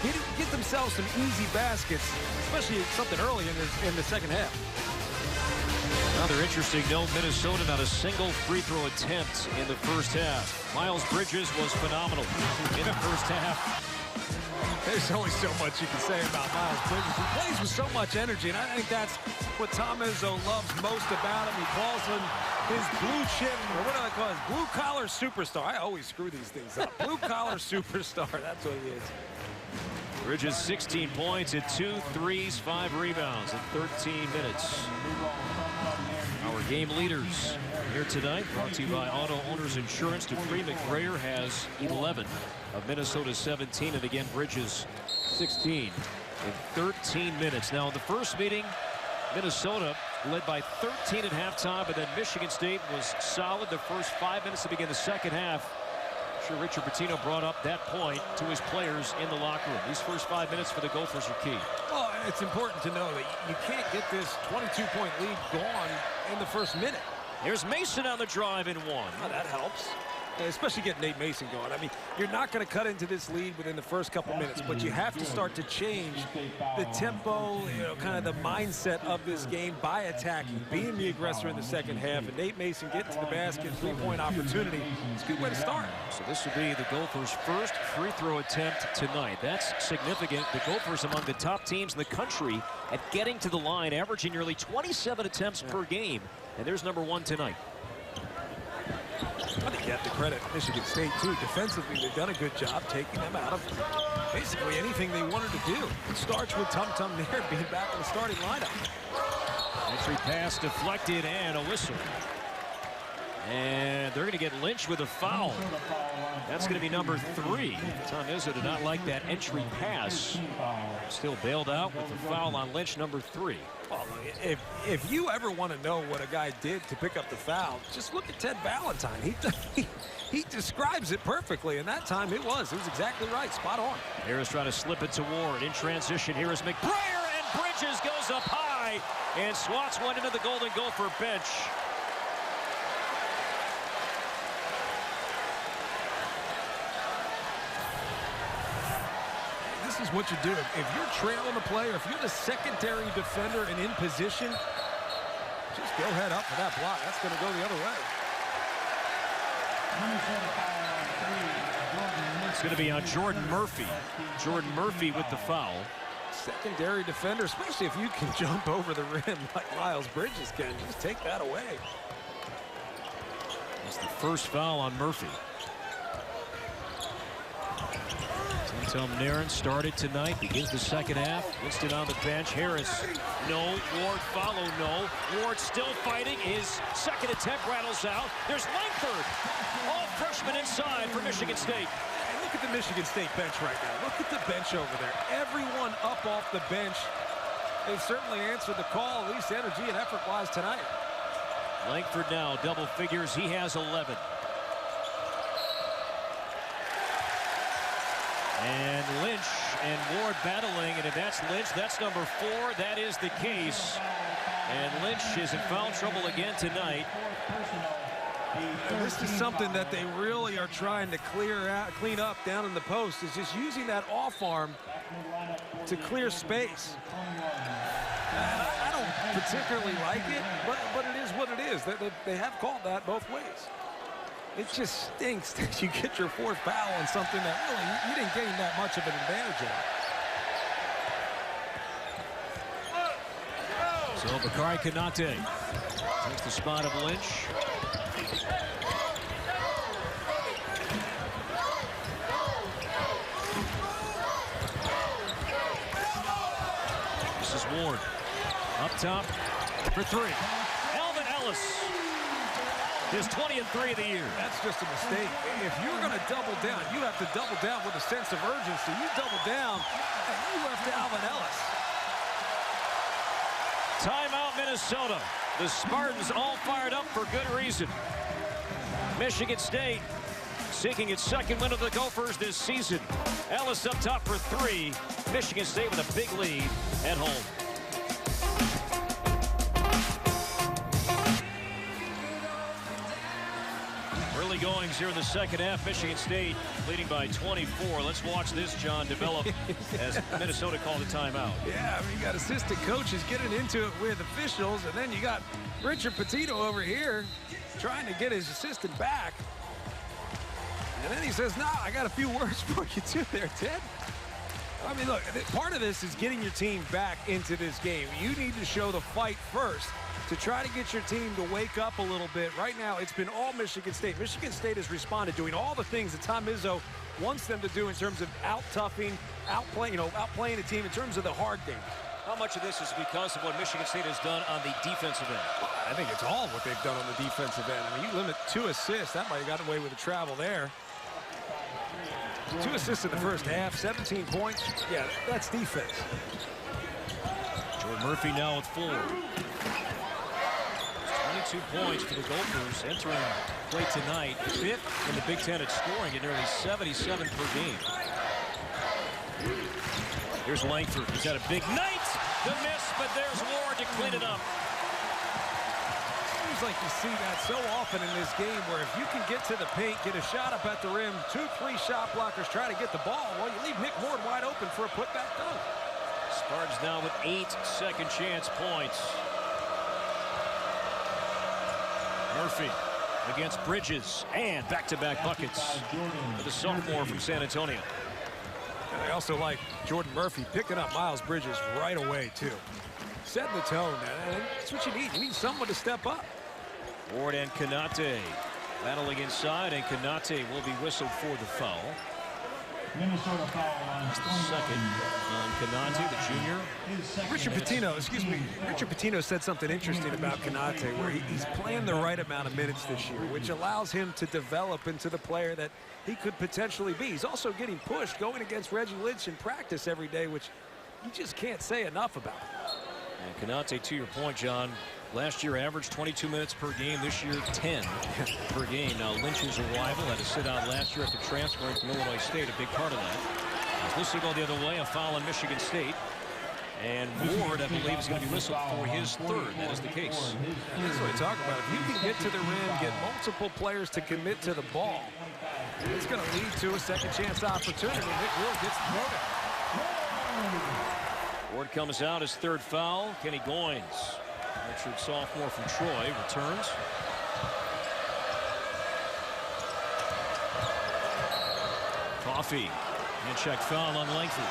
get themselves some easy baskets, especially something early in the second half. Another interesting note, Minnesota not a single free throw attempt in the first half. Miles Bridges was phenomenal in the first half. There's only so much you can say about Miles Bridges. He plays with so much energy, and I think that's what Tom Izzo loves most about him. He calls him his blue chip, or what do I call it? Blue-collar superstar. I always screw these things up. Blue-collar superstar, that's what he is. Bridges 16 points at 2 threes, 5 rebounds in 13 minutes. Our game leaders here tonight, brought to you by Auto Owners Insurance. Dupree McGrayer has 11 of Minnesota's 17, and again Bridges 16 in 13 minutes. Now in the first meeting, Minnesota led by 13 at halftime, but then Michigan State was solid the first 5 minutes to begin the second half. I'm sure Richard Pitino brought up that point to his players in the locker room. These first 5 minutes for the Gophers are key. Well, it's important to know that you can't get this 22-point lead gone in the first minute. Here's Mason on the drive in 1. Oh, that helps. Especially getting Nate Mason going. I mean, you're not going to cut into this lead within the first couple minutes, but you have to start to change the tempo, kind of the mindset of this game by attacking, being the aggressor in the second half, and Nate Mason getting to the basket, 3-point opportunity. It's a good way to start. So this will be the Gophers' first free throw attempt tonight. That's significant. The Gophers among the top teams in the country at getting to the line, averaging nearly 27 attempts per game. And there's number 1 tonight. I think you have to credit Michigan State, too. Defensively, they've done a good job taking them out of basically anything they wanted to do. It starts with Tum Tum Nair being back in the starting lineup. Entry pass deflected and a whistle. And they're going to get lynched with a foul. That's going to be number 3. Tom Izzo did not like that entry pass. Still bailed out with the foul on Lynch, number 3. Well, if you ever want to know what a guy did to pick up the foul, just look at Ted Valentine. He describes it perfectly, and that time it was exactly right, spot on. Harris trying to slip it to Ward. In transition, here is McBrayer, and Bridges goes up high and swats one into the Golden Gopher bench. This is what you do. If you're trailing a play, or if you're the secondary defender and in position, just go head up for that block. That's going to go the other way. It's going to be on Jordan Murphy. Jordan Murphy with the foul. Secondary defender, especially if you can jump over the rim like Miles Bridges can, just take that away. That's the first foul on Murphy. Tom Naren started tonight, begins the second half. Winston on the bench. Harris, no. Ward follow, no. Ward still fighting. His second attempt rattles out. There's Langford. All freshmen inside for Michigan State. And look at the Michigan State bench right now. Look at the bench over there. Everyone up off the bench. They've certainly answered the call, at least energy and effort-wise tonight. Langford now, double figures. He has 11. And Lynch and Ward battling, and if that's Lynch, that's number 4. That is the case. And Lynch is in foul trouble again tonight. And this is something that they really are trying to clean up down in the post, is just using that off arm to clear space. I don't particularly like it, but it is what it is. They have called that both ways. It just stinks that you get your fourth foul on something that really you didn't gain that much of an advantage on. So Bakari Konate takes the spot of Lynch. This is Ward. Up top for three. Alvin Ellis. His 20th three of the year. That's just a mistake. If you're going to double down, you have to double down with a sense of urgency. You double down, and you left Alvin Ellis. Timeout, Minnesota. The Spartans all fired up for good reason. Michigan State seeking its second win of the Gophers this season. Ellis up top for three. Michigan State with a big lead at home. Early goings here in the second half. Michigan State leading by 24. Let's watch this, John, develop as Minnesota called a timeout. Yeah, I mean, you got assistant coaches getting into it with officials, and then you got Richard Pitino over here trying to get his assistant back. And then he says, "Nah, I got a few words for you too there, Ted." I mean, look, part of this is getting your team back into this game. You need to show the fight first to try to get your team to wake up a little bit. Right now, it's been all Michigan State. Michigan State has responded, doing all the things that Tom Izzo wants them to do in terms of out-toughing, outplaying a team in terms of the hard game. How much of this is because of what Michigan State has done on the defensive end? I think it's all what they've done on the defensive end. I mean, you limit 2 assists. That might have gotten away with the travel there. 2 assists in the first half, 17 points. Yeah, that's defense. Jordan Murphy now with 4. 22 points for the Gophers entering play tonight. 5th in the Big Ten at scoring at nearly 77 per game. Here's Langford. He's got a big night. The miss, but there's Ward to clean it up. Seems like you see that so often in this game where if you can get to the paint, get a shot up at the rim, 2-3 shot blockers try to get the ball, well, you leave Nick Ward wide open for a putback dunk. Spartans now with 8 second chance points. Murphy against Bridges, and back-to-back buckets for the sophomore from San Antonio. And I also like Jordan Murphy picking up Miles Bridges right away, too. Setting the tone, and that's what you need. You need someone to step up. Ward and Konate battling inside, and Konate will be whistled for the foul. Minnesota foul on Second on Konate, the junior. Richard Pitino said something interesting about Konate, where he's playing the right amount of minutes this year, which allows him to develop into the player that he could potentially be. He's also getting pushed, going against Reggie Lynch in practice every day, which you just can't say enough about. And Konate, to your point, John, last year averaged 22 minutes per game. This year, 10 per game. Now, Lynch's arrival had to sit out last year after transferring from Illinois State, a big part of that. As this will go the other way, a foul on Michigan State. And Ward, I believe, is going to be whistled for his 3rd. That is the case. And that's what we talk about. If you can get to the rim, get multiple players to commit to the ball, it's going to lead to a second chance opportunity. Nick Ward gets the throwdown. Ward comes out, his 3rd foul. Kenny Goins, Richard sophomore from Troy, returns. Coffee, hand check foul on Langford.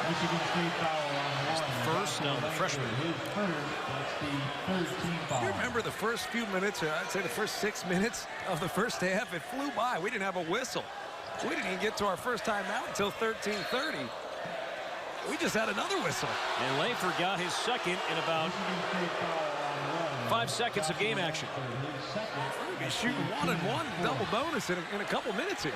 Michigan State foul on Warren. First, now the freshman. His 3rd, that's the 3rd team foul. You remember the first few minutes, or I'd say the first 6 minutes of the first half, it flew by. We didn't have a whistle. We didn't even get to our first time out until 13:30. We just had another whistle. And Langford got his second in about 5 seconds of game action. We're going to be shooting 1-and-1 double bonus in a couple minutes here.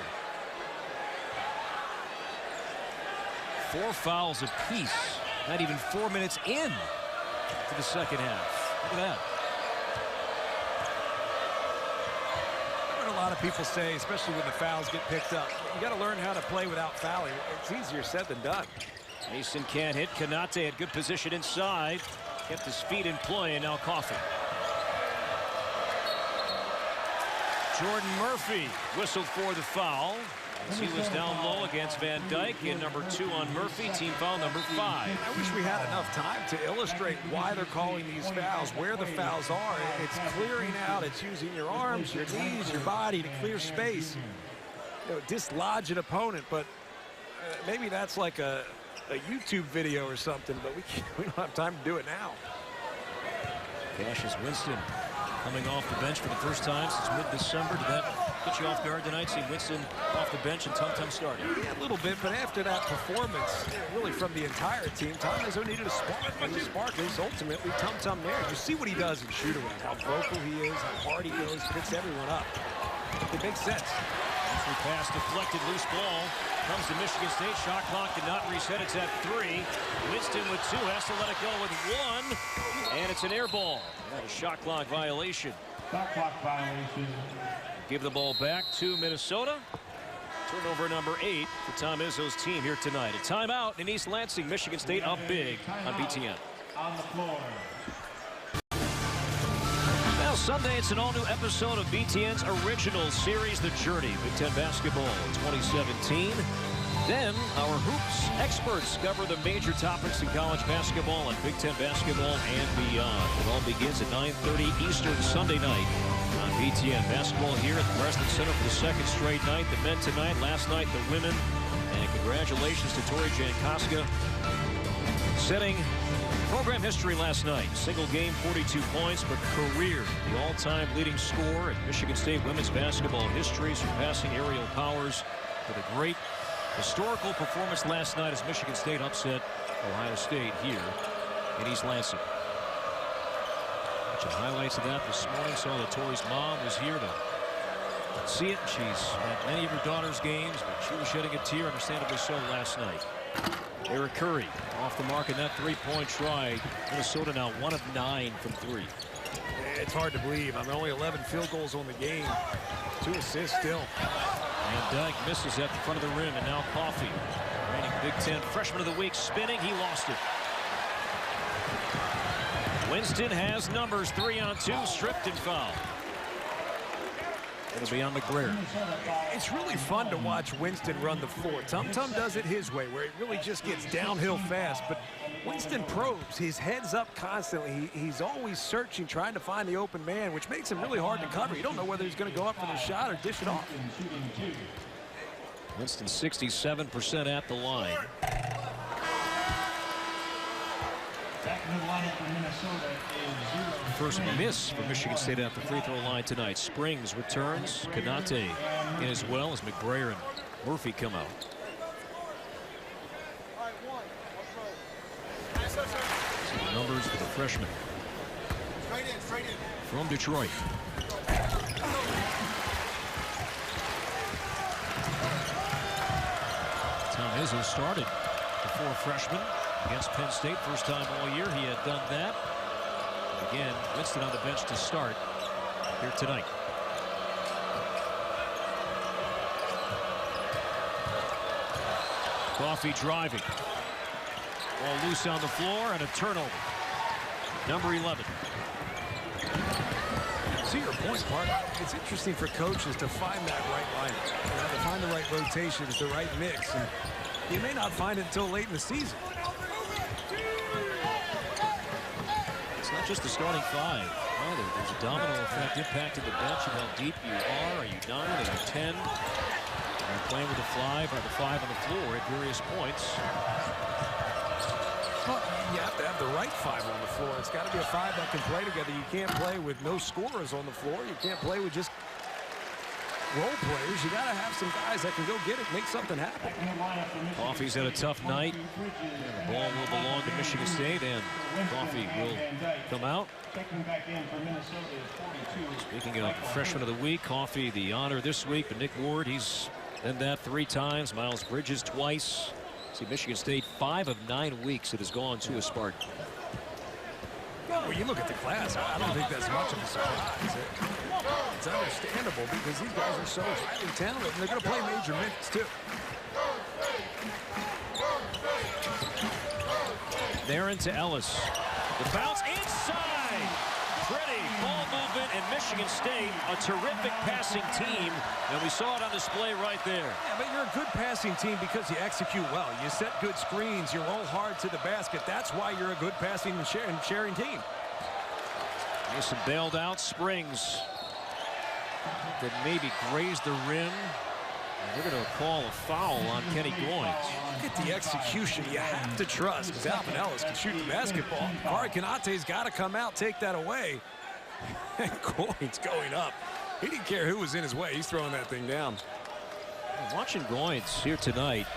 4 fouls apiece. Not even 4 minutes in to the second half. Look at that. I've heard a lot of people say, especially when the fouls get picked up, you got to learn how to play without fouling. It's easier said than done. Mason can't hit. Konate had good position inside. Kept his feet in play, and now Coffee. Jordan Murphy whistled for the foul. as he was down low against Van Dyke, and number 2 on Murphy, team foul number 5. I wish we had enough time to illustrate why they're calling these fouls, where the fouls are. It's clearing out. It's using your arms, your knees, your body to clear space. You know, dislodge an opponent, but maybe that's like a YouTube video or something, but we don't have time to do it now. Cassius Winston coming off the bench for the first time since mid-December. Did that get you off guard tonight, seeing Winston off the bench and Tum Tum starting? Yeah, a little bit, but after that performance, really from the entire team, Tom Izzo needed a spark, and the spark is ultimately Tum Tum there. You see what he does in shoot-around, how vocal he is, how hard he goes, picks everyone up. It makes sense. Entry pass deflected, loose ball. Comes to Michigan State. Shot clock did not reset. It's at 3. Winston with 2. Has to let it go with 1. And it's an air ball. A shot clock violation. Shot clock violation. Give the ball back to Minnesota. Turnover number 8 for Tom Izzo's team here tonight. A timeout in East Lansing. Michigan State up big on BTN. On the floor. Well, Sunday, it's an all-new episode of BTN's original series, The Journey, Big Ten Basketball 2017. Then, our hoops experts cover the major topics in college basketball and Big Ten basketball and beyond. It all begins at 9:30 Eastern Sunday night on BTN. Basketball here at the Breslin Center for the second straight night. The men tonight, last night the women. And congratulations to Tori Jankowska, setting program history last night. Single game, 42 points, but career, the all-time leading scorer in Michigan State women's basketball history, surpassing Ariel Powers with a great historical performance last night as Michigan State upset Ohio State here in East Lansing. Watching highlights of that this morning. Saw that Tori's mom was here to see it. She's at many of her daughter's games, but she was shedding a tear, understandably so, last night. Eric Curry off the mark in that three-point try. Minnesota now 1 of 9 from 3. It's hard to believe. I'm only 11 field goals on the game. 2 assists still. Van Dyke misses at the front of the rim, and now Coffey, reigning Big Ten Freshman of the Week, spinning. He lost it. Winston has numbers, 3 on 2, stripped and fouled. It'll be on McGrair. It's really fun to watch Winston run the floor. Tum Tum does it his way, where it really just gets downhill fast. But Winston probes. His head's up constantly. He's always searching, trying to find the open man, which makes him really hard to cover. You don't know whether he's going to go up for the shot or dish it off. Winston 67% at the line. Back in the lineup for Minnesota is 0. First miss for Michigan State at the free throw line tonight. Springs returns. Kanate in as well as McGrair and Murphy come out. Some numbers for the freshman from Detroit. Tom Izzo started the 4 freshmen against Penn State. First time all year he had done that. Again, Winston on the bench to start here tonight. Coffey driving. Ball loose on the floor and a turnover. Number 11. To your point, Bart, it's interesting for coaches to find that right lineup, to find the right rotations, the right mix. And you may not find it until late in the season. It's not just the starting 5. No, there's a domino effect impacting the bench and how deep you are. Are you 9? Are you 10? Are you playing with the 5 or the 5 on the floor at various points? Well, you have to have the right 5 on the floor. It's got to be a 5 that can play together. You can't play with no scorers on the floor. You can't play with just role players. You got to have some guys that can go get it, make something happen. Coffey's had a tough night. And the ball will belong to Michigan State, and Coffey will come out. Speaking of freshman of the week, Coffey the honor this week, but Nick Ward, he's done that 3 times. Miles Bridges twice. See, Michigan State 5 of 9 weeks it has gone to a Spartan. Well, you look at the class, I don't think that's much of a surprise. It's understandable because these guys are so highly talented, and they're going to play major minutes, too. There into Ellis. The bounce inside. Pretty ball movement and Michigan State, a terrific passing team, and we saw it on display right there. Yeah, but you're a good passing team because you execute well. You set good screens. You roll hard to the basket. That's why you're a good passing and sharing team. Mason bailed out. Springs that maybe grazed the rim. They're going to call a foul on Kenny Goins. Look at the execution. You have to trust, because Alvin Ellis can shoot the basketball. Ari Konate's got to come out, take that away. And Goins going up. He didn't care who was in his way. He's throwing that thing down. Watching Goins here tonight,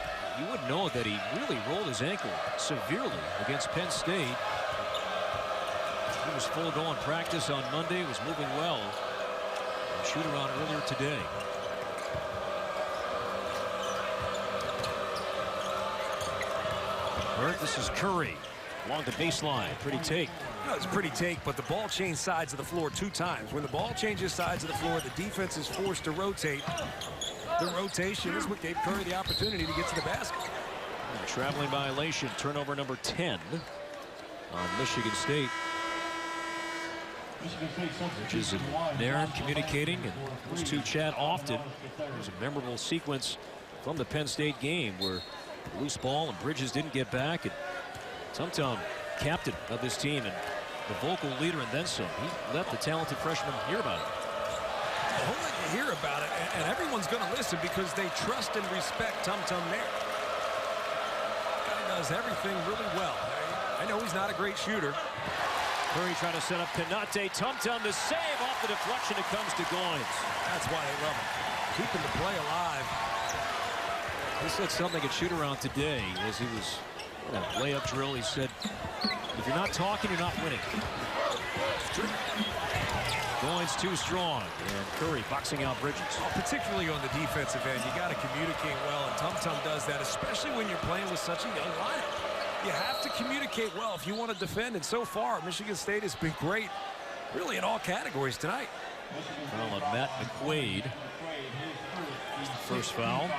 you would know that he really rolled his ankle severely against Penn State. He was full go in practice on Monday. He was moving well. Shoot around earlier today. This is Curry along the baseline. Pretty take. No, it's a pretty take, but the ball changed sides of the floor 2 times. When the ball changes sides of the floor, the defense is forced to rotate. The rotation is what gave Curry the opportunity to get to the basket. And traveling violation, turnover number 10 on Michigan State. Bridges and Nairn communicating, and those two chat often. There's a memorable sequence from the Penn State game where loose ball and Bridges didn't get back, and Tum Tum, captain of this team and the vocal leader, and then some, he let the talented freshman hear about it. He'll let you hear about it, and everyone's going to listen because they trust and respect Tum Tum Nairn. Guy does everything really well. I know he's not a great shooter. Curry trying to set up Konate. Tum Tum, the save off the deflection. It comes to Goins. That's why they love him. Keeping the play alive. He said something at shoot-around today as he was in a layup drill. He said, if you're not talking, you're not winning. Goins too strong, and Curry boxing out Bridges. Particularly on the defensive end, you got to communicate well, and Tum Tum does that, especially when you're playing with such a young lineup. You have to communicate well if you want to defend, and so far, Michigan State has been great, really in all categories tonight. Foul on Matt McQuaid. First foul.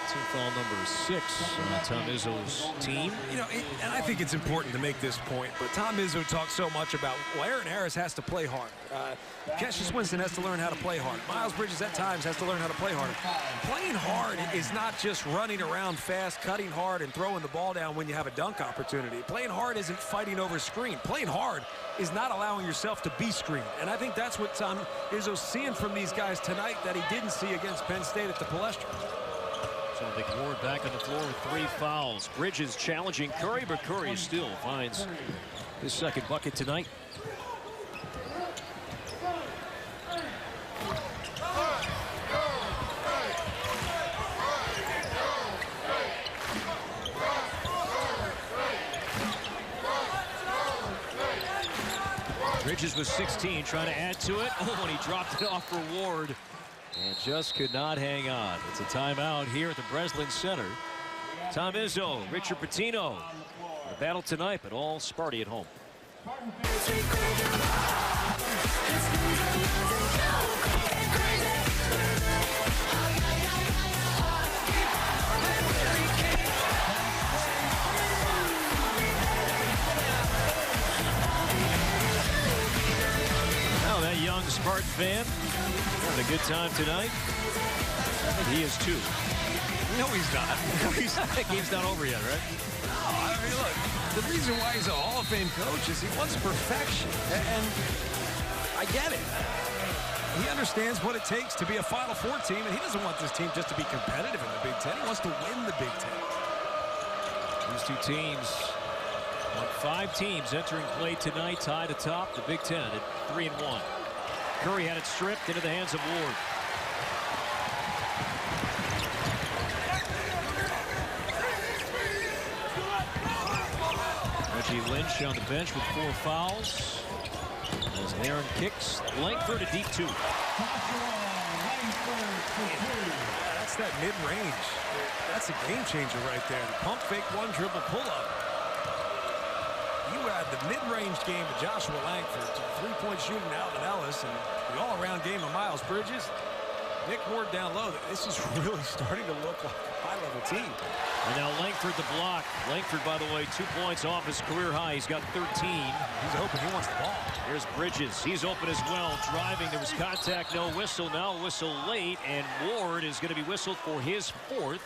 Team foul number 6 on Tom Izzo's team. You know, and I think it's important to make this point, but Tom Izzo talks so much about, well, Aaron Harris has to play hard. Cassius Winston has to learn how to play hard. Miles Bridges at times has to learn how to play harder. Playing hard is not just running around fast, cutting hard, and throwing the ball down when you have a dunk opportunity. Playing hard isn't fighting over screen. Playing hard is not allowing yourself to be screened. And I think that's what Tom Izzo's seeing from these guys tonight that he didn't see against Penn State at the Palestra. So McWard back on the floor with 3 fouls. Bridges challenging Curry, but Curry still finds his second bucket tonight. Bridges was 16, trying to add to it. Oh, and he dropped it off for Ward. And just could not hang on. It's a timeout here at the Breslin Center. Tom Izzo, Richard Pitino. The battle tonight, but all Sparty at home. Now that young Spartan fan having a good time tonight. I think he is too. No, he's not. The game's not over yet, right? No, I mean, look, the reason why he's a Hall of Fame coach is he wants perfection. And I get it. He understands what it takes to be a Final Four team, and he doesn't want this team just to be competitive in the Big Ten. He wants to win the Big Ten. These two teams, 5 teams entering play tonight, tied atop the Big Ten at 3-1. Curry had it stripped into the hands of Ward. Reggie Lynch on the bench with 4 fouls. As Aaron kicks, Langford a deep 2. That's that mid-range. That's a game changer right there. The pump fake, 1 dribble pull-up. You add the mid-range game of Joshua Langford to the 3-point shooting Alvin Ellis and the all-around game of Miles Bridges. Nick Ward down low. This is really starting to look like a high-level team. And now Langford the block. Langford, by the way, 2 points off his career high. He's got 13. He's open. He wants the ball. Here's Bridges. He's open as well. Driving. There was contact. No whistle. Now a whistle late. And Ward is going to be whistled for his 4th.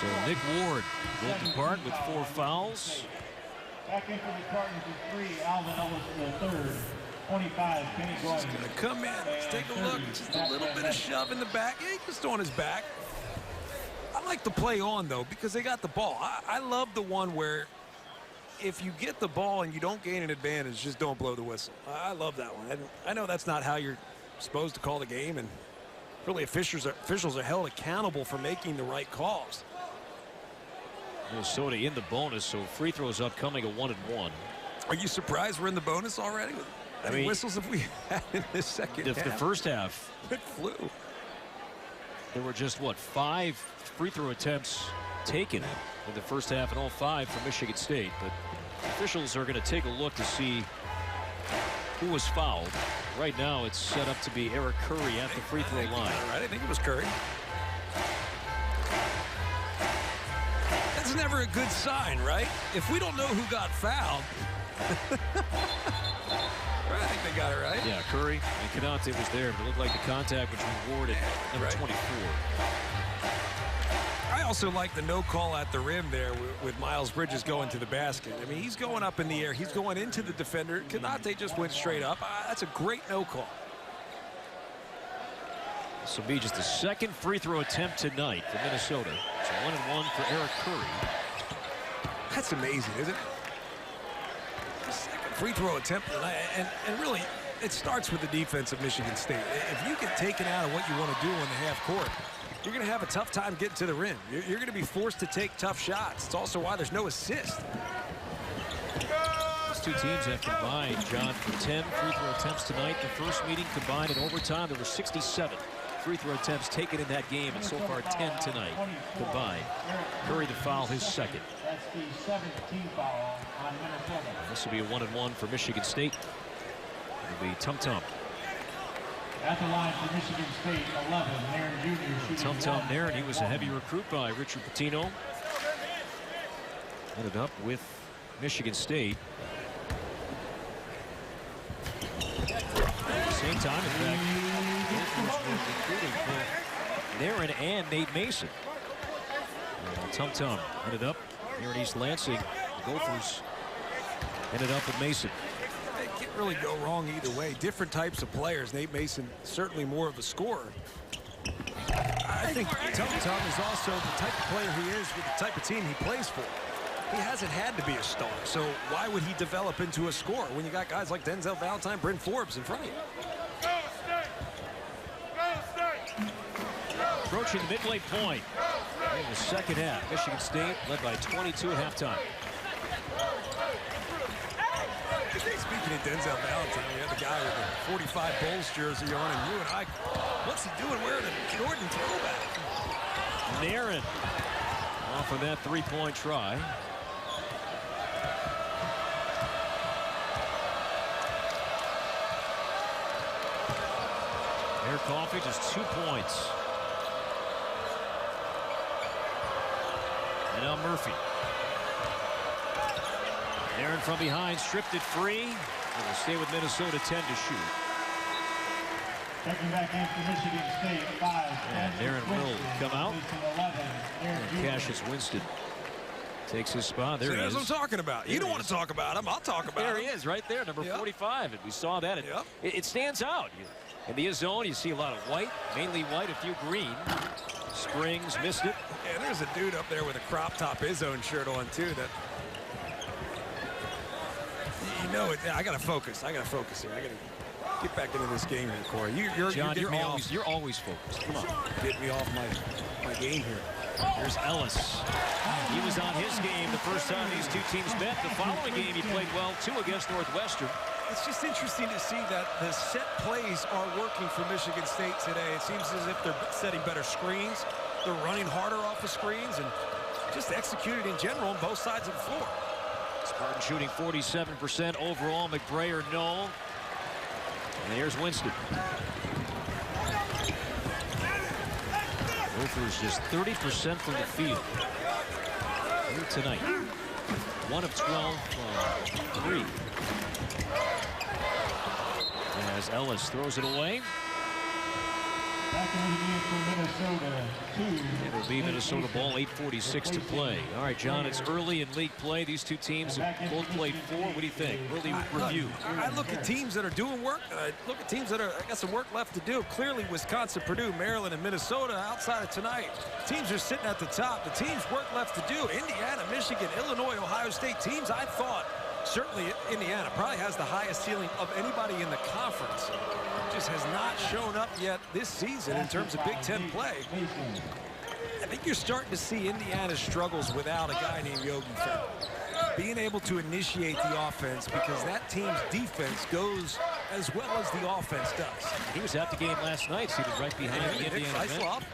So Nick Ward will depart with 4 fouls. Back in for the Spartans with 3. Alvin Ellis the 3rd. 25. Kenny Gordon. He's going to come in. Let's take a look. Just a little bit of shove in the back. Yeah, just on his back. I like the play on, though, because they got the ball. I love the one where if you get the ball and you don't gain an advantage, just don't blow the whistle. I love that one. I know that's not how you're supposed to call the game, and really officials are held accountable for making the right calls. Minnesota in the bonus, so free throws upcoming a 1-and-1. Are you surprised we're in the bonus already? How many whistles have we had in this second half? The first half. It flew. There were just, what, 5 free throw attempts taken in the first half, and all 5 for Michigan State. But officials are going to take a look to see who was fouled. Right now, it's set up to be Eric Curry at the free throw line. Right, I think it was Curry. That's never a good sign, right? If we don't know who got fouled. I think they got it right. Yeah, Curry and Canate was there, but it looked like the contact was rewarded. Number 24. I also like the no call at the rim there with Miles Bridges going to the basket. I mean, he's going up in the air. He's going into the defender. Canate just went straight up. That's a great no call. This will be just the 2nd free throw attempt tonight for Minnesota. It's a 1-and-1 for Eric Curry. That's amazing, isn't it? Second free throw attempt tonight, and really, it starts with the defense of Michigan State. If you get taken out of what you want to do on the half court, you're going to have a tough time getting to the rim. You're going to be forced to take tough shots. It's also why there's no assist. These two teams have combined, John, for 10 free throw attempts tonight. The first meeting combined in overtime, there were 67 free throw attempts taken in that game, and so far 10 tonight combined. Curry to foul his 2nd. That's the 17th foul on Minnesota. This will be a 1-and-1 for Michigan State. It'll be Tum Tum. At the line for Michigan State, 11, Nairn Jr. Tum Tum Nairn, he was a heavy recruit by Richard Pitino. Ended up with Michigan State. At the same time, in fact, Gophers were recruiting both Nairn and Nate Mason. Tum Tum ended up here in East Lansing. The Gophers ended up with Mason. It can't really go wrong either way. Different types of players. Nate Mason, certainly more of a scorer. I think Tum Tum is also the type of player he is with the type of team he plays for. He hasn't had to be a star, so why would he develop into a scorer when you got guys like Denzel Valentine, Bryn Forbes in front of you? Approaching the midway point in the second half. Michigan State led by 22 at halftime. Speaking of Denzel Valentine, we have the guy with the 45 Bulls jersey on, and you and I, what's he doing wearing a Jordan throwback? Nairn off of that three-point try. Air Coffee just 2 points. And now Murphy. Nairn from behind, stripped it free. And will stay with Minnesota, 10 to shoot. Checking back in for Michigan State, 5. And Nairn will come out. 11, And Cassius Winston takes his spot. There he is. That's what I'm talking about. You don't want to talk about him. I'll talk about him. There he is, right there, number 45. And we saw that. It stands out. In the zone, you see a lot of white, mainly white, a few green. Springs missed it. Yeah, there's a dude up there with a crop top his own shirt on, too. That, you know, I got to focus. I got to focus here. I got to get back into this game here, Corey. John, you're always focused. Come on. Get me off my game here. There's Ellis. He was on his game the first time these two teams met. The following game, he played well, too, against Northwestern. It's just interesting to see that the set plays are working for Michigan State today. It seems as if they're setting better screens. They're running harder off the screens and just executed in general on both sides of the floor. Spartan shooting 47% overall. McBrayer, no. And here's Winston. Gophers just 30% from the field here tonight. 1 of 12 from 3. As Ellis throws it away. Back in the game for Minnesota. It'll be Minnesota ball, 8:46 to play. All right, John, it's early in league play. These two teams have both played 4. What do you think? Early review. I look at teams that are doing work, and I look at teams that are, I got some work left to do. Clearly, Wisconsin, Purdue, Maryland, and Minnesota outside of tonight. Teams are sitting at the top. The teams work left to do. Indiana, Michigan, Illinois, Ohio State teams, I thought, certainly Indiana probably has the highest ceiling of anybody in the conference. Just has not shown up yet this season in terms of Big Ten play. I think you're starting to see Indiana's struggles without a guy named Yogi Ferrell. Being able to initiate the offense because that team's defense goes as well as the offense does. He was at the game last night, seated right behind the Indiana bench. One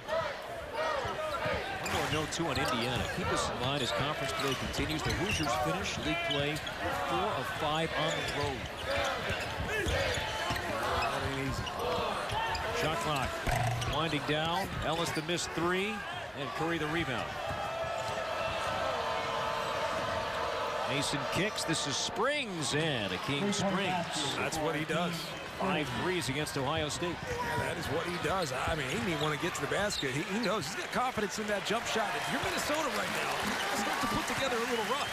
more note, too, on Indiana. Keep this in mind as conference play continues. The Hoosiers finish league play 4 of 5 on the road. Shot clock winding down. Ellis the missed 3, and Curry the rebound. Mason kicks. This is Springs, and a King Springs. That's what he does. 5 threes against Ohio State. Yeah, that is what he does. I mean, he didn't even want to get to the basket. He knows he's got confidence in that jump shot. If you're Minnesota right now, start to put together a little run.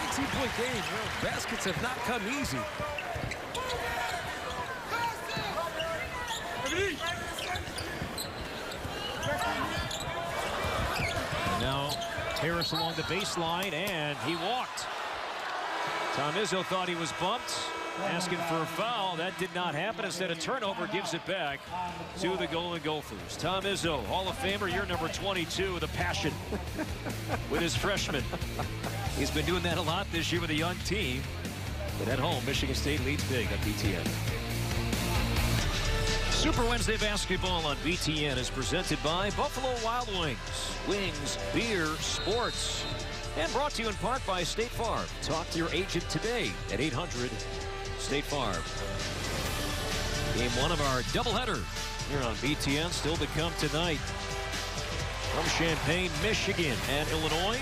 19-point game. You know, baskets have not come easy. Now Harris along the baseline, and he walked. Tom Izzo thought he was bumped, asking for a foul. That did not happen. Instead, a turnover gives it back to the Golden Gophers. Tom Izzo, Hall of Famer, year number 22, with a passion with his freshmen. He's been doing that a lot this year with a young team. But at home, Michigan State leads big on BTN. Super Wednesday basketball on BTN is presented by Buffalo Wild Wings. Wings, beer, sports. And brought to you in part by State Farm. Talk to your agent today at 800-STATE-FARM. Game 1 of our doubleheader here on BTN. Still to come tonight from Champaign, Michigan, and Illinois.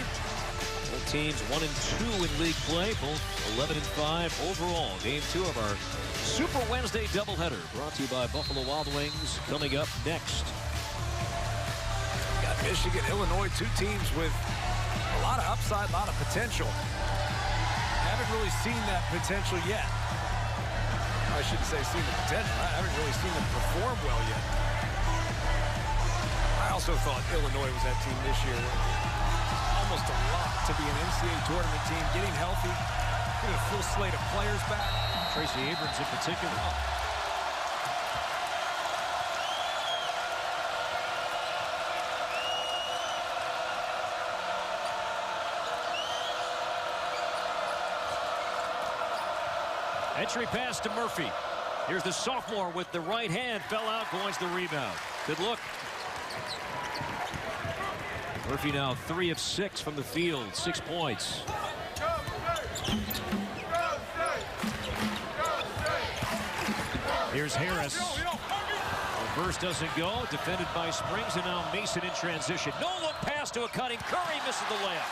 Both teams 1 and 2 in league play. Both 11 and 5 overall. Game 2 of our Super Wednesday doubleheader, brought to you by Buffalo Wild Wings. Coming up next. Got Michigan, Illinois, 2 teams with a lot of upside, a lot of potential. Haven't really seen that potential yet. I shouldn't say seen the potential. I haven't really seen them perform well yet. I also thought Illinois was that team this year. Almost a lot to be an NCAA tournament team, getting healthy, getting a full slate of players back. Tracy Abrams in particular. Entry pass to Murphy. Here's the sophomore with the right hand. Fell out, Goins the rebound. Good look. Murphy now 3 of 6 from the field. 6 points. Here's Harris. Reverse doesn't go. Defended by Springs, and now Mason in transition. No look pass to a cutting. Curry misses the layup.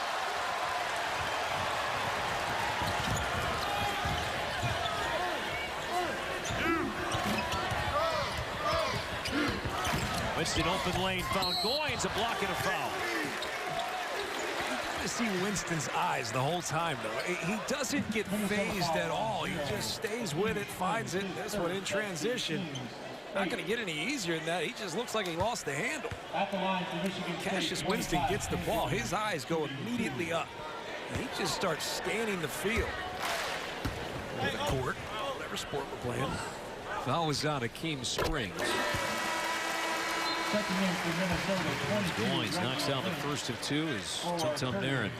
Winston open lane, found Goins, a block and a foul. You see Winston's eyes the whole time, though. He doesn't get phased at all. He just stays with it, finds it. This one in transition. Not going to get any easier than that. He just looks like he lost the handle. Cassius Winston gets the ball. His eyes go immediately up. And he just starts scanning the field. Or the court, whatever sport we're playing. Foul was on Akeem Springs. Goins knocks out the first of 2 as Tum Naren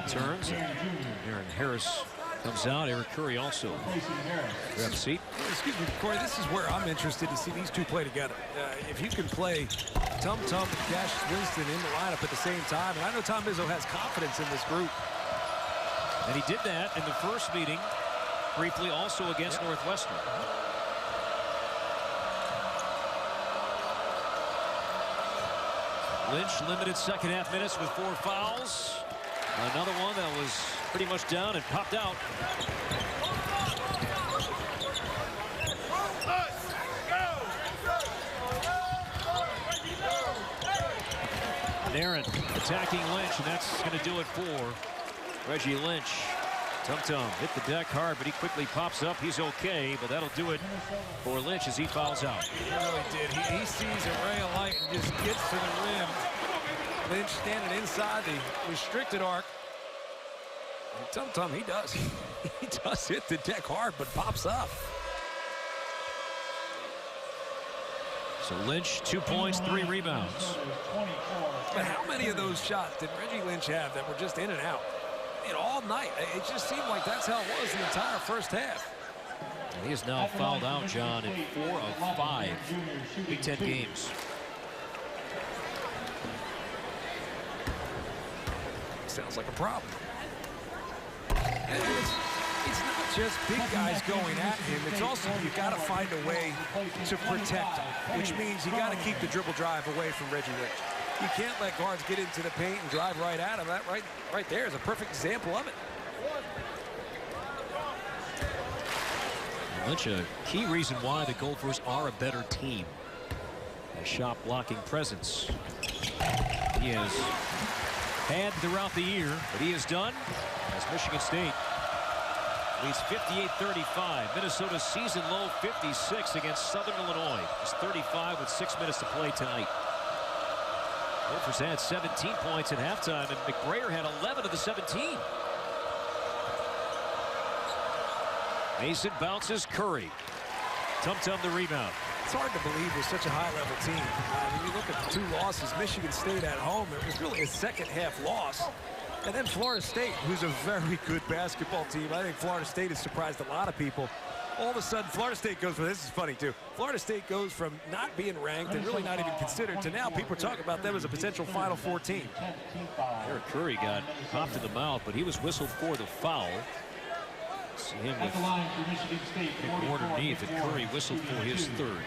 turns. Aaron Harris comes out. Eric Curry also grab a seat. Excuse me, Corey, this is where I'm interested to see these two play together. If you can play Tum and Cassius Winston in the lineup at the same time, and I know Tom Izzo has confidence in this group. And he did that in the first meeting, briefly also against Northwestern. Lynch limited second half minutes with 4 fouls. Another one that was pretty much down and popped out. Aaron attacking Lynch, and that's going to do it for Reggie Lynch. Tum-Tum hit the deck hard, but he quickly pops up. He's okay, but that'll do it for Lynch as he fouls out. He really did. He sees a ray of light and just gets to the rim. Lynch standing inside the restricted arc. And Tum-Tum, he does. He does hit the deck hard, but pops up. So Lynch, 2 points, 3 rebounds. But how many of those shots did Reggie Lynch have that were just in and out? All night. It just seemed like that's how it was the entire first half. And he is now fouled out, John, in 4 of 5 Big Ten games. Sounds like a problem. And it's not just big guys going at him. It's also you've got to find a way to protect him, which means you got to keep the dribble drive away from Reggie Lynch. You can't let guards get into the paint and drive right at him. That right there is a perfect example of it. Lynch, a key reason why the Gophers are a better team. A shot blocking presence. He has had throughout the year, but he is done as Michigan State leads 58-35. Minnesota's season low 56 against Southern Illinois. It's 35 with 6 minutes to play tonight. Gophers had 17 points at halftime, and McBrayer had 11 of the 17. Mason bounces Curry. Tum-Tum the rebound. It's hard to believe with such a high-level team. When you look at the 2 losses, Michigan State at home, it was really a second-half loss. And then Florida State, who's a very good basketball team. I think Florida State has surprised a lot of people. All of a sudden, Florida State goes from, this is funny too, Florida State goes from not being ranked and really not even considered to now people are talking about them as a potential Final Four team. Eric Curry got popped in the mouth, but he was whistled for the foul. See him with Ward underneath, and Curry whistled for his 3rd.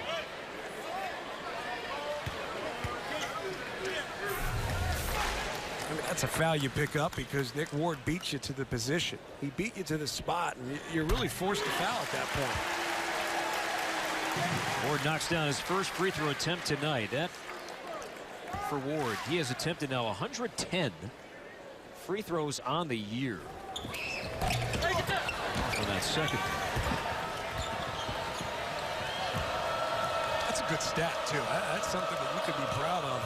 I mean, that's a foul you pick up because Nick Ward beat you to the position. He beat you to the spot, and you're really forced to foul at that point. Ward knocks down his first free throw attempt tonight. That for Ward. He has attempted now 110 free throws on the year. For that second. That's a good stat, too. That's something that you could be proud of.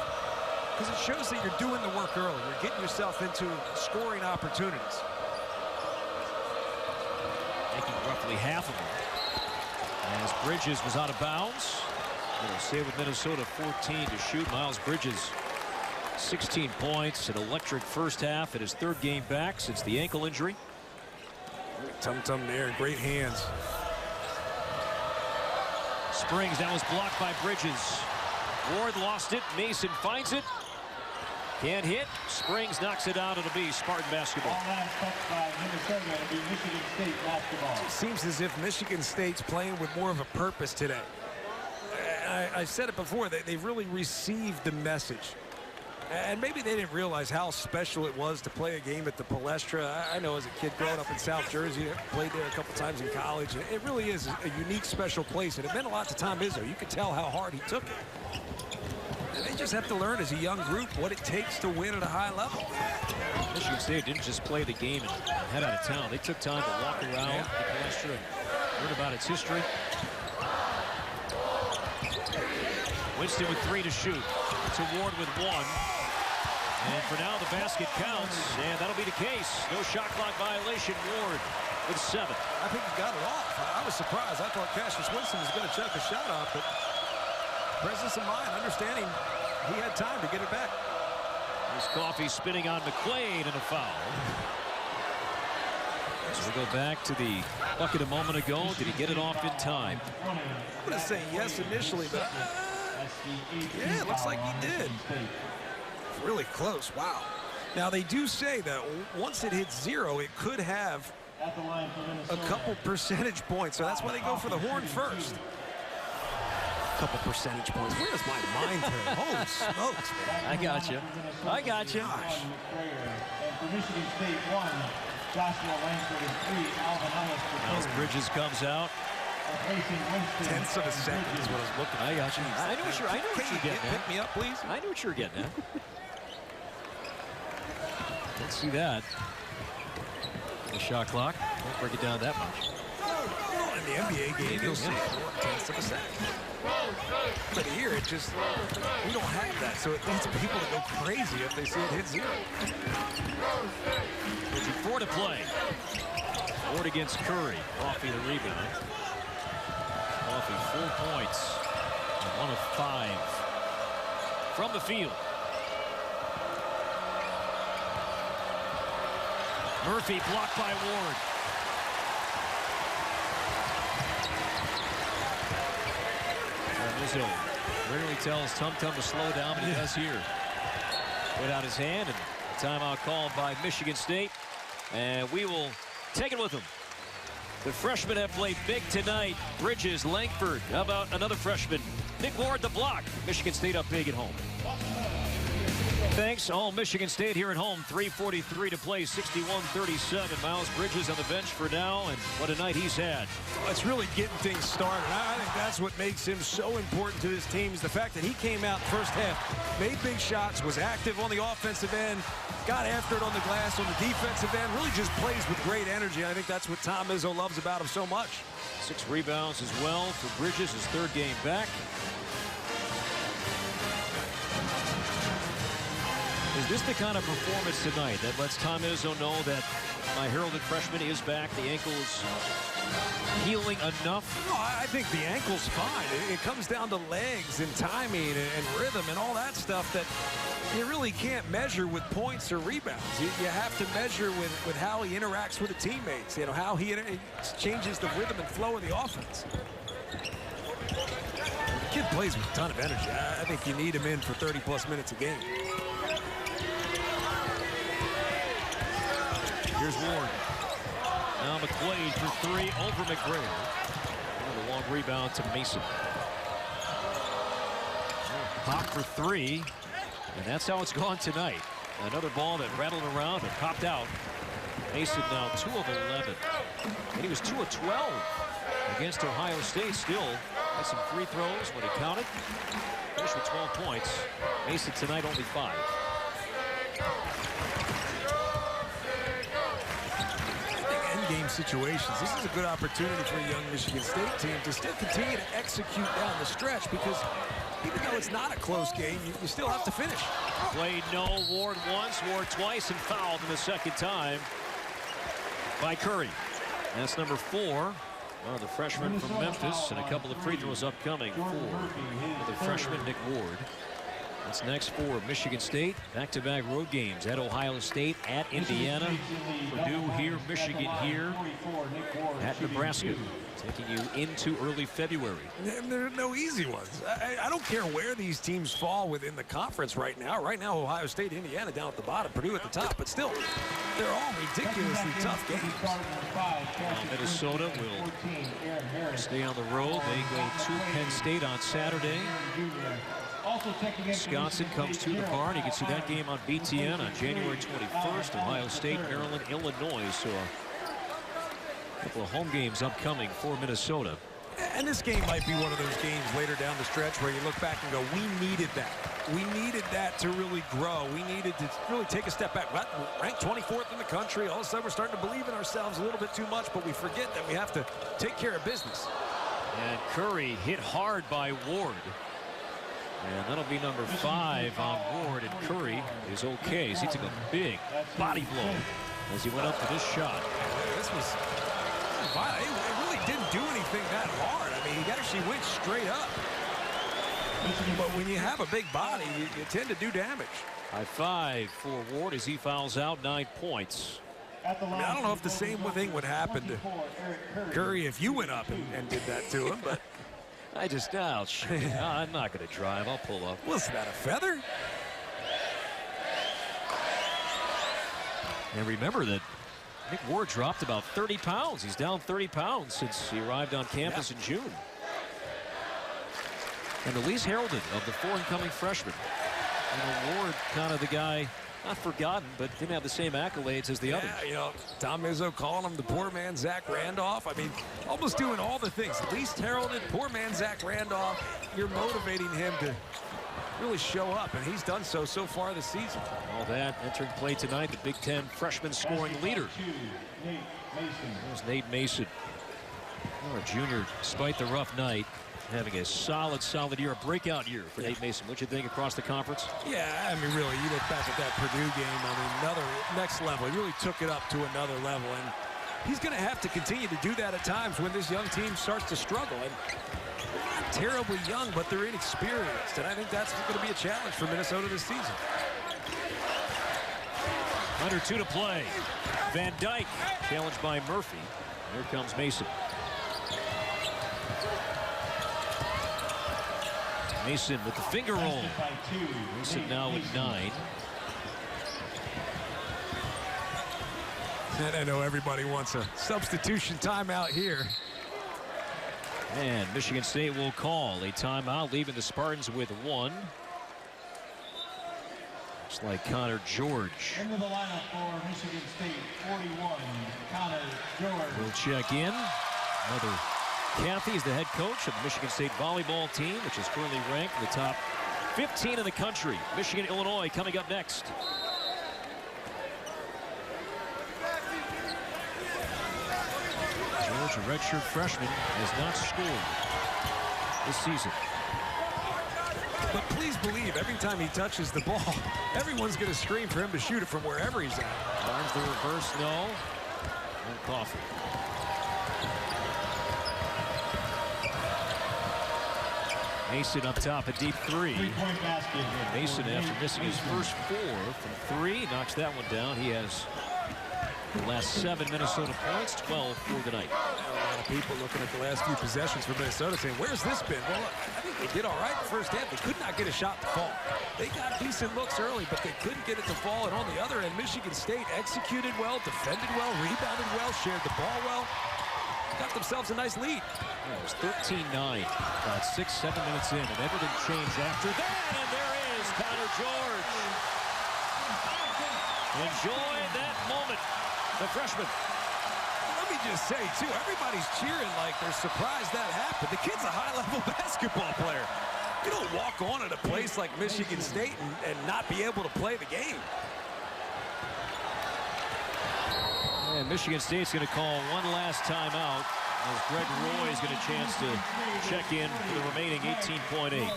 Because it shows that you're doing the work early. You're getting yourself into scoring opportunities. Making roughly half of them. As Bridges was out of bounds. It'll stay with Minnesota, 14 to shoot. Miles Bridges, 16 points, an electric first half at his 3rd game back since the ankle injury. Tum-Tum there, great hands. Springs, that was blocked by Bridges. Ward lost it. Mason finds it. Can't hit. Springs knocks it out. It'll be Spartan basketball. It seems as if Michigan State's playing with more of a purpose today. I said it before, they've really received the message. And maybe they didn't realize how special it was to play a game at the Palestra. I know as a kid growing up in South Jersey, I played there a couple times in college. It really is a unique, special place, and it meant a lot to Tom Izzo. You could tell how hard he took it. And they just have to learn as a young group what it takes to win at a high level. Michigan State didn't just play the game and head out of town. They took time to walk around the Palestra and learn about its history. Winston with 3 to shoot. To Ward with 1. And for now, the basket counts, and that'll be the case. No shot clock violation. Ward with 7. I think he got it off. I was surprised. I thought Cassius Winston was going to chuck a shot off, but presence of mind, understanding he had time to get it back. There's Coffey spinning on McQuaid and a foul. So we go back to the bucket a moment ago. Did he get it off in time? I'm going to say yes initially, but yeah, it looks like he did. Really close. Wow. Now they do say that once it hits 0, it could have a couple percentage points, so that's why they go for the horn first. couple percentage points. Where's my mind today? Holy smokes, man. I got you. I got you. And for Michigan State, 1, Joshua Langford, and 3, Alvin Ellis. Miles Bridges comes out. Tenths of a second is what I was looking at. I got you. I knew what you're getting at. Pick me up, please. I knew what you were getting at. Let's see that. The shot clock. Don't break it down that much. Well, in the NBA game, you'll see 4/10 of a second. But here, it just, we don't have that. So it leads people to go crazy if they see it hit 0. 4 to play. Ward against Curry. Coffee the rebound. Coffee 4 points. 1 of 5 from the field. Murphy blocked by Ward. Rizzo rarely tells Tum Tum to slow down, but he does here. Put out his hand, and a timeout called by Michigan State. And we will take it with them. The freshmen have played big tonight. Bridges, Langford. How about another freshman? Nick Ward, the block. Michigan State up big at home. Thanks, all Michigan State here at home. 3:43 to play, 61-37. Miles Bridges on the bench for now, and what a night he's had. Well, it's really getting things started. I think that's what makes him so important to this team is the fact that he came out first half, made big shots, was active on the offensive end, got after it on the glass, on the defensive end, really just plays with great energy. I think that's what Tom Izzo loves about him so much. 6 rebounds as well for Bridges, his 3rd game back. Is this the kind of performance tonight that lets Tom Izzo know that my heralded freshman is back? The ankle's healing enough? No, I think the ankle's fine. It comes down to legs and timing and rhythm and all that stuff that you really can't measure with points or rebounds. You have to measure with how he interacts with the teammates, you know, how he changes the rhythm and flow of the offense. The kid plays with a ton of energy. I think you need him in for 30-plus minutes a game. Here's Ward. Now McQuaid for 3 over McGregor. Another long rebound to Mason. Pop for 3. And that's how it's gone tonight. Another ball that rattled around and popped out. Mason now 2 of 11. And he was 2 of 12 against Ohio State. Still had some free throws when he counted. Finished with 12 points. Mason tonight only 5. Game situations. This is a good opportunity for a young Michigan State team to still continue to execute down the stretch because even though it's not a close game, you still have to finish. Played no. Ward once, Ward twice, and fouled in the 2nd time by Curry. That's number 4. The freshman from Memphis, and a couple of free throws upcoming for the freshman Nick Ward. That's next for Michigan State. Back-to-back road games at Ohio State, at Indiana, Purdue here, Michigan here, at Nebraska. Taking you into early February. There are no easy ones. I don't care where these teams fall within the conference right now. Right now, Ohio State, Indiana down at the bottom, Purdue at the top. But still, they're all ridiculously tough games. Minnesota will stay on the road. They go to Penn State on Saturday. Wisconsin comes to the barn. You can see that game on BTN on January 21st. Ohio State, Maryland, Illinois. So a couple of home games upcoming for Minnesota. And this game might be one of those games later down the stretch where you look back and go, we needed that. We needed that to really grow. We needed to really take a step back. Ranked 24th in the country. All of a sudden, we're starting to believe in ourselves a little bit too much, but we forget that we have to take care of business. And Curry hit hard by Ward. And that'll be number 5 on Ward, and Curry is okay. So he took a big body blow as he went up for this shot. This was violent. It really didn't do anything that hard. I mean, he actually went straight up. But when you have a big body, you tend to do damage. High 5 for Ward as he fouls out 9 points. I mean, I don't know if the same thing would happen to Curry if you went up and did that to him, but I just, I'm not going to drive. I'll pull up. Was that a feather? And remember that Nick Ward dropped about 30 pounds. He's down 30 pounds since he arrived on campus in June. And the least heralded of the 4 incoming freshmen. And Ward, kind of the guy, not forgotten, but didn't have the same accolades as the others. You know, Tom Izzo calling him the poor man Zach Randolph. I mean, almost doing all the things. Least heralded, poor man Zach Randolph. You're motivating him to really show up, and he's done so far this season. All that entering play tonight, the Big Ten freshman scoring leader. There's Nate Mason. A junior, despite the rough night, having a solid year, a breakout year for Nate Mason. What'd you think across the conference? Yeah, I mean, really, you look back at that Purdue game, I mean, another next level. He really took it up to another level, and he's going to have to continue to do that at times when this young team starts to struggle. And they're not terribly young, but they're inexperienced, and I think that's going to be a challenge for Minnesota this season. Under 2 to play. Van Dyke challenged by Murphy. Here comes Mason. Mason with the finger roll. Mason now with 9. And I know everybody wants a substitution timeout here. And Michigan State will call a timeout, leaving the Spartans with 1. Looks like Connor George. Into the lineup for Michigan State, 41, Connor George. Will check in. Another Kathy is the head coach of the Michigan State volleyball team, which is currently ranked in the top 15 in the country. Michigan, Illinois coming up next. George, a redshirt freshman, has not scored this season. But please believe, every time he touches the ball, everyone's going to scream for him to shoot it from wherever he's at. Barnes the reverse, no. And Coffey. Mason up top, a deep 3. Mason, after missing his first 4 from 3, knocks that one down. He has the last 7 Minnesota points, 12 for the night. A lot of people looking at the last few possessions for Minnesota saying, where's this been? Well, I think they did all right the first half. They could not get a shot to fall. They got decent looks early, but they couldn't get it to fall. And on the other end, Michigan State executed well, defended well, rebounded well, shared the ball well. Got themselves a nice lead. It was 13-9, about 6-7 minutes in, and everything changed after that. And there is Connor George. Enjoy that moment, the freshman. Let me just say, too, everybody's cheering like they're surprised that happened. The kid's a high-level basketball player. You don't walk on at a place like Michigan State and not be able to play the game. And Michigan State's going to call one last timeout as Greg Roy is going to chance to check in for the remaining 18.8. These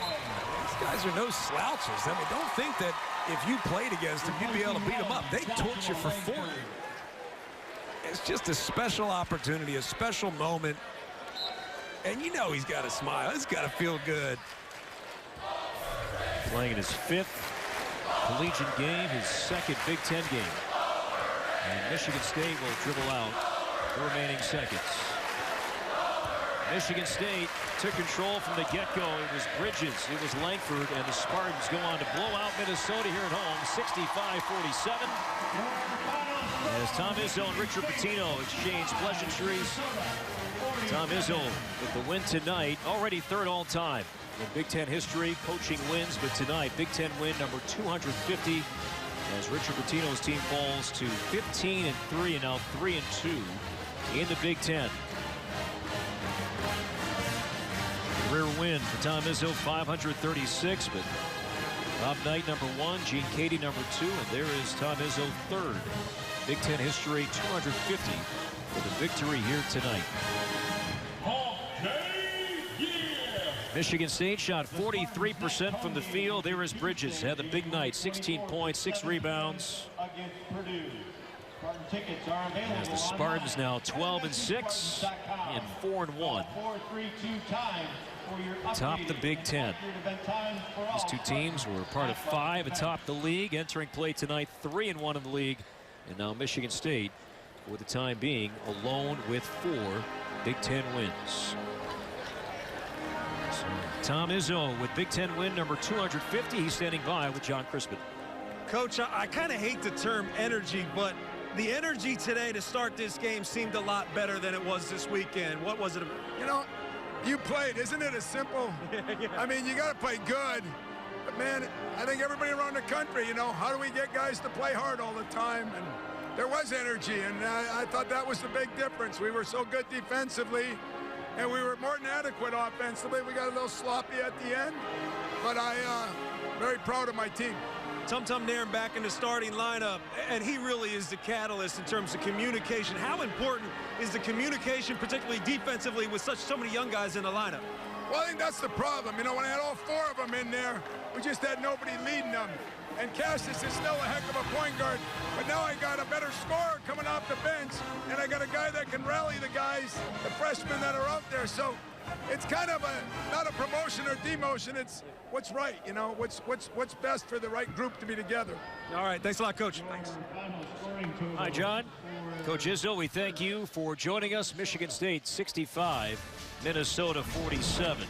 guys are no slouches. I mean, don't think that if you played against them, you'd be able to beat them up. They torch you for 40. It's just a special opportunity, a special moment. And you know he's got to smile. He's got to feel good. Playing in his 5th collegiate game, his 2nd Big Ten game. And Michigan State will dribble out the remaining seconds. Michigan State took control from the get-go. It was Bridges, it was Langford, and the Spartans go on to blow out Minnesota here at home, 65-47. As Tom Izzo and Richard Pitino exchange pleasantries. Tom Izzo with the win tonight, already 3rd all-time in Big Ten history, coaching wins, but tonight, Big Ten win number 250. As Richard Pitino's team falls to 15-3 and now 3-2 in the Big Ten. Career win for Tom Izzo, 536, but Bob Knight number 1, Gene Cady number 2, and there is Tom Izzo 3rd. Big Ten history, 250 for the victory here tonight. Michigan State shot 43% from the field. There is Bridges, had the big night, 16 points, 6 rebounds. As the Spartans now 12-6 and 4-1. Top the Big Ten. These two teams were part of 5 atop the league, entering play tonight 3-1 in the league. And now Michigan State, for the time being, alone with 4 Big Ten wins. Tom Izzo with Big Ten win number 250. He's standing by with John Crispin. Coach, I kind of hate the term energy, but the energy today to start this game seemed a lot better than it was this weekend. What was it? You know, You played. Isn't it as simple? I mean, you got to play good. But, man, I think everybody around the country, you know, how do we get guys to play hard all the time? And there was energy, and I thought that was the big difference. We were so good defensively, and we were more than adequate offensively. We got a little sloppy at the end, but very proud of my team. Tum Tum Nairn back in the starting lineup, and he really is the catalyst in terms of communication. How important is the communication, particularly defensively, with so many young guys in the lineup? Well, I think that's the problem. You know, when I had all 4 of them in there, we just had nobody leading them. And Cassius is still a heck of a point guard, but now I got a better scorer coming off the bench, and I got a guy that can rally the guys, the freshmen that are out there. So it's kind of not a promotion or demotion. It's what's right, you know, what's best for the right group to be together. All right, thanks a lot, Coach. Thanks. Hi, John. Coach Izzo, we thank you for joining us. Michigan State 65, Minnesota 47.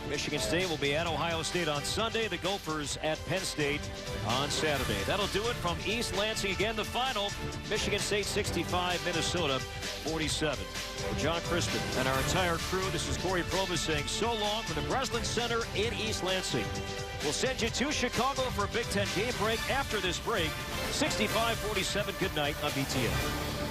Michigan State will be at Ohio State on Sunday. The Gophers at Penn State on Saturday. That'll do it from East Lansing. Again, the final, Michigan State 65, Minnesota 47. For John Crispin and our entire crew, this is Corey Provis saying so long from the Breslin Center in East Lansing. We'll send you to Chicago for a Big Ten game break. After this break, 65-47. Good night on BTN.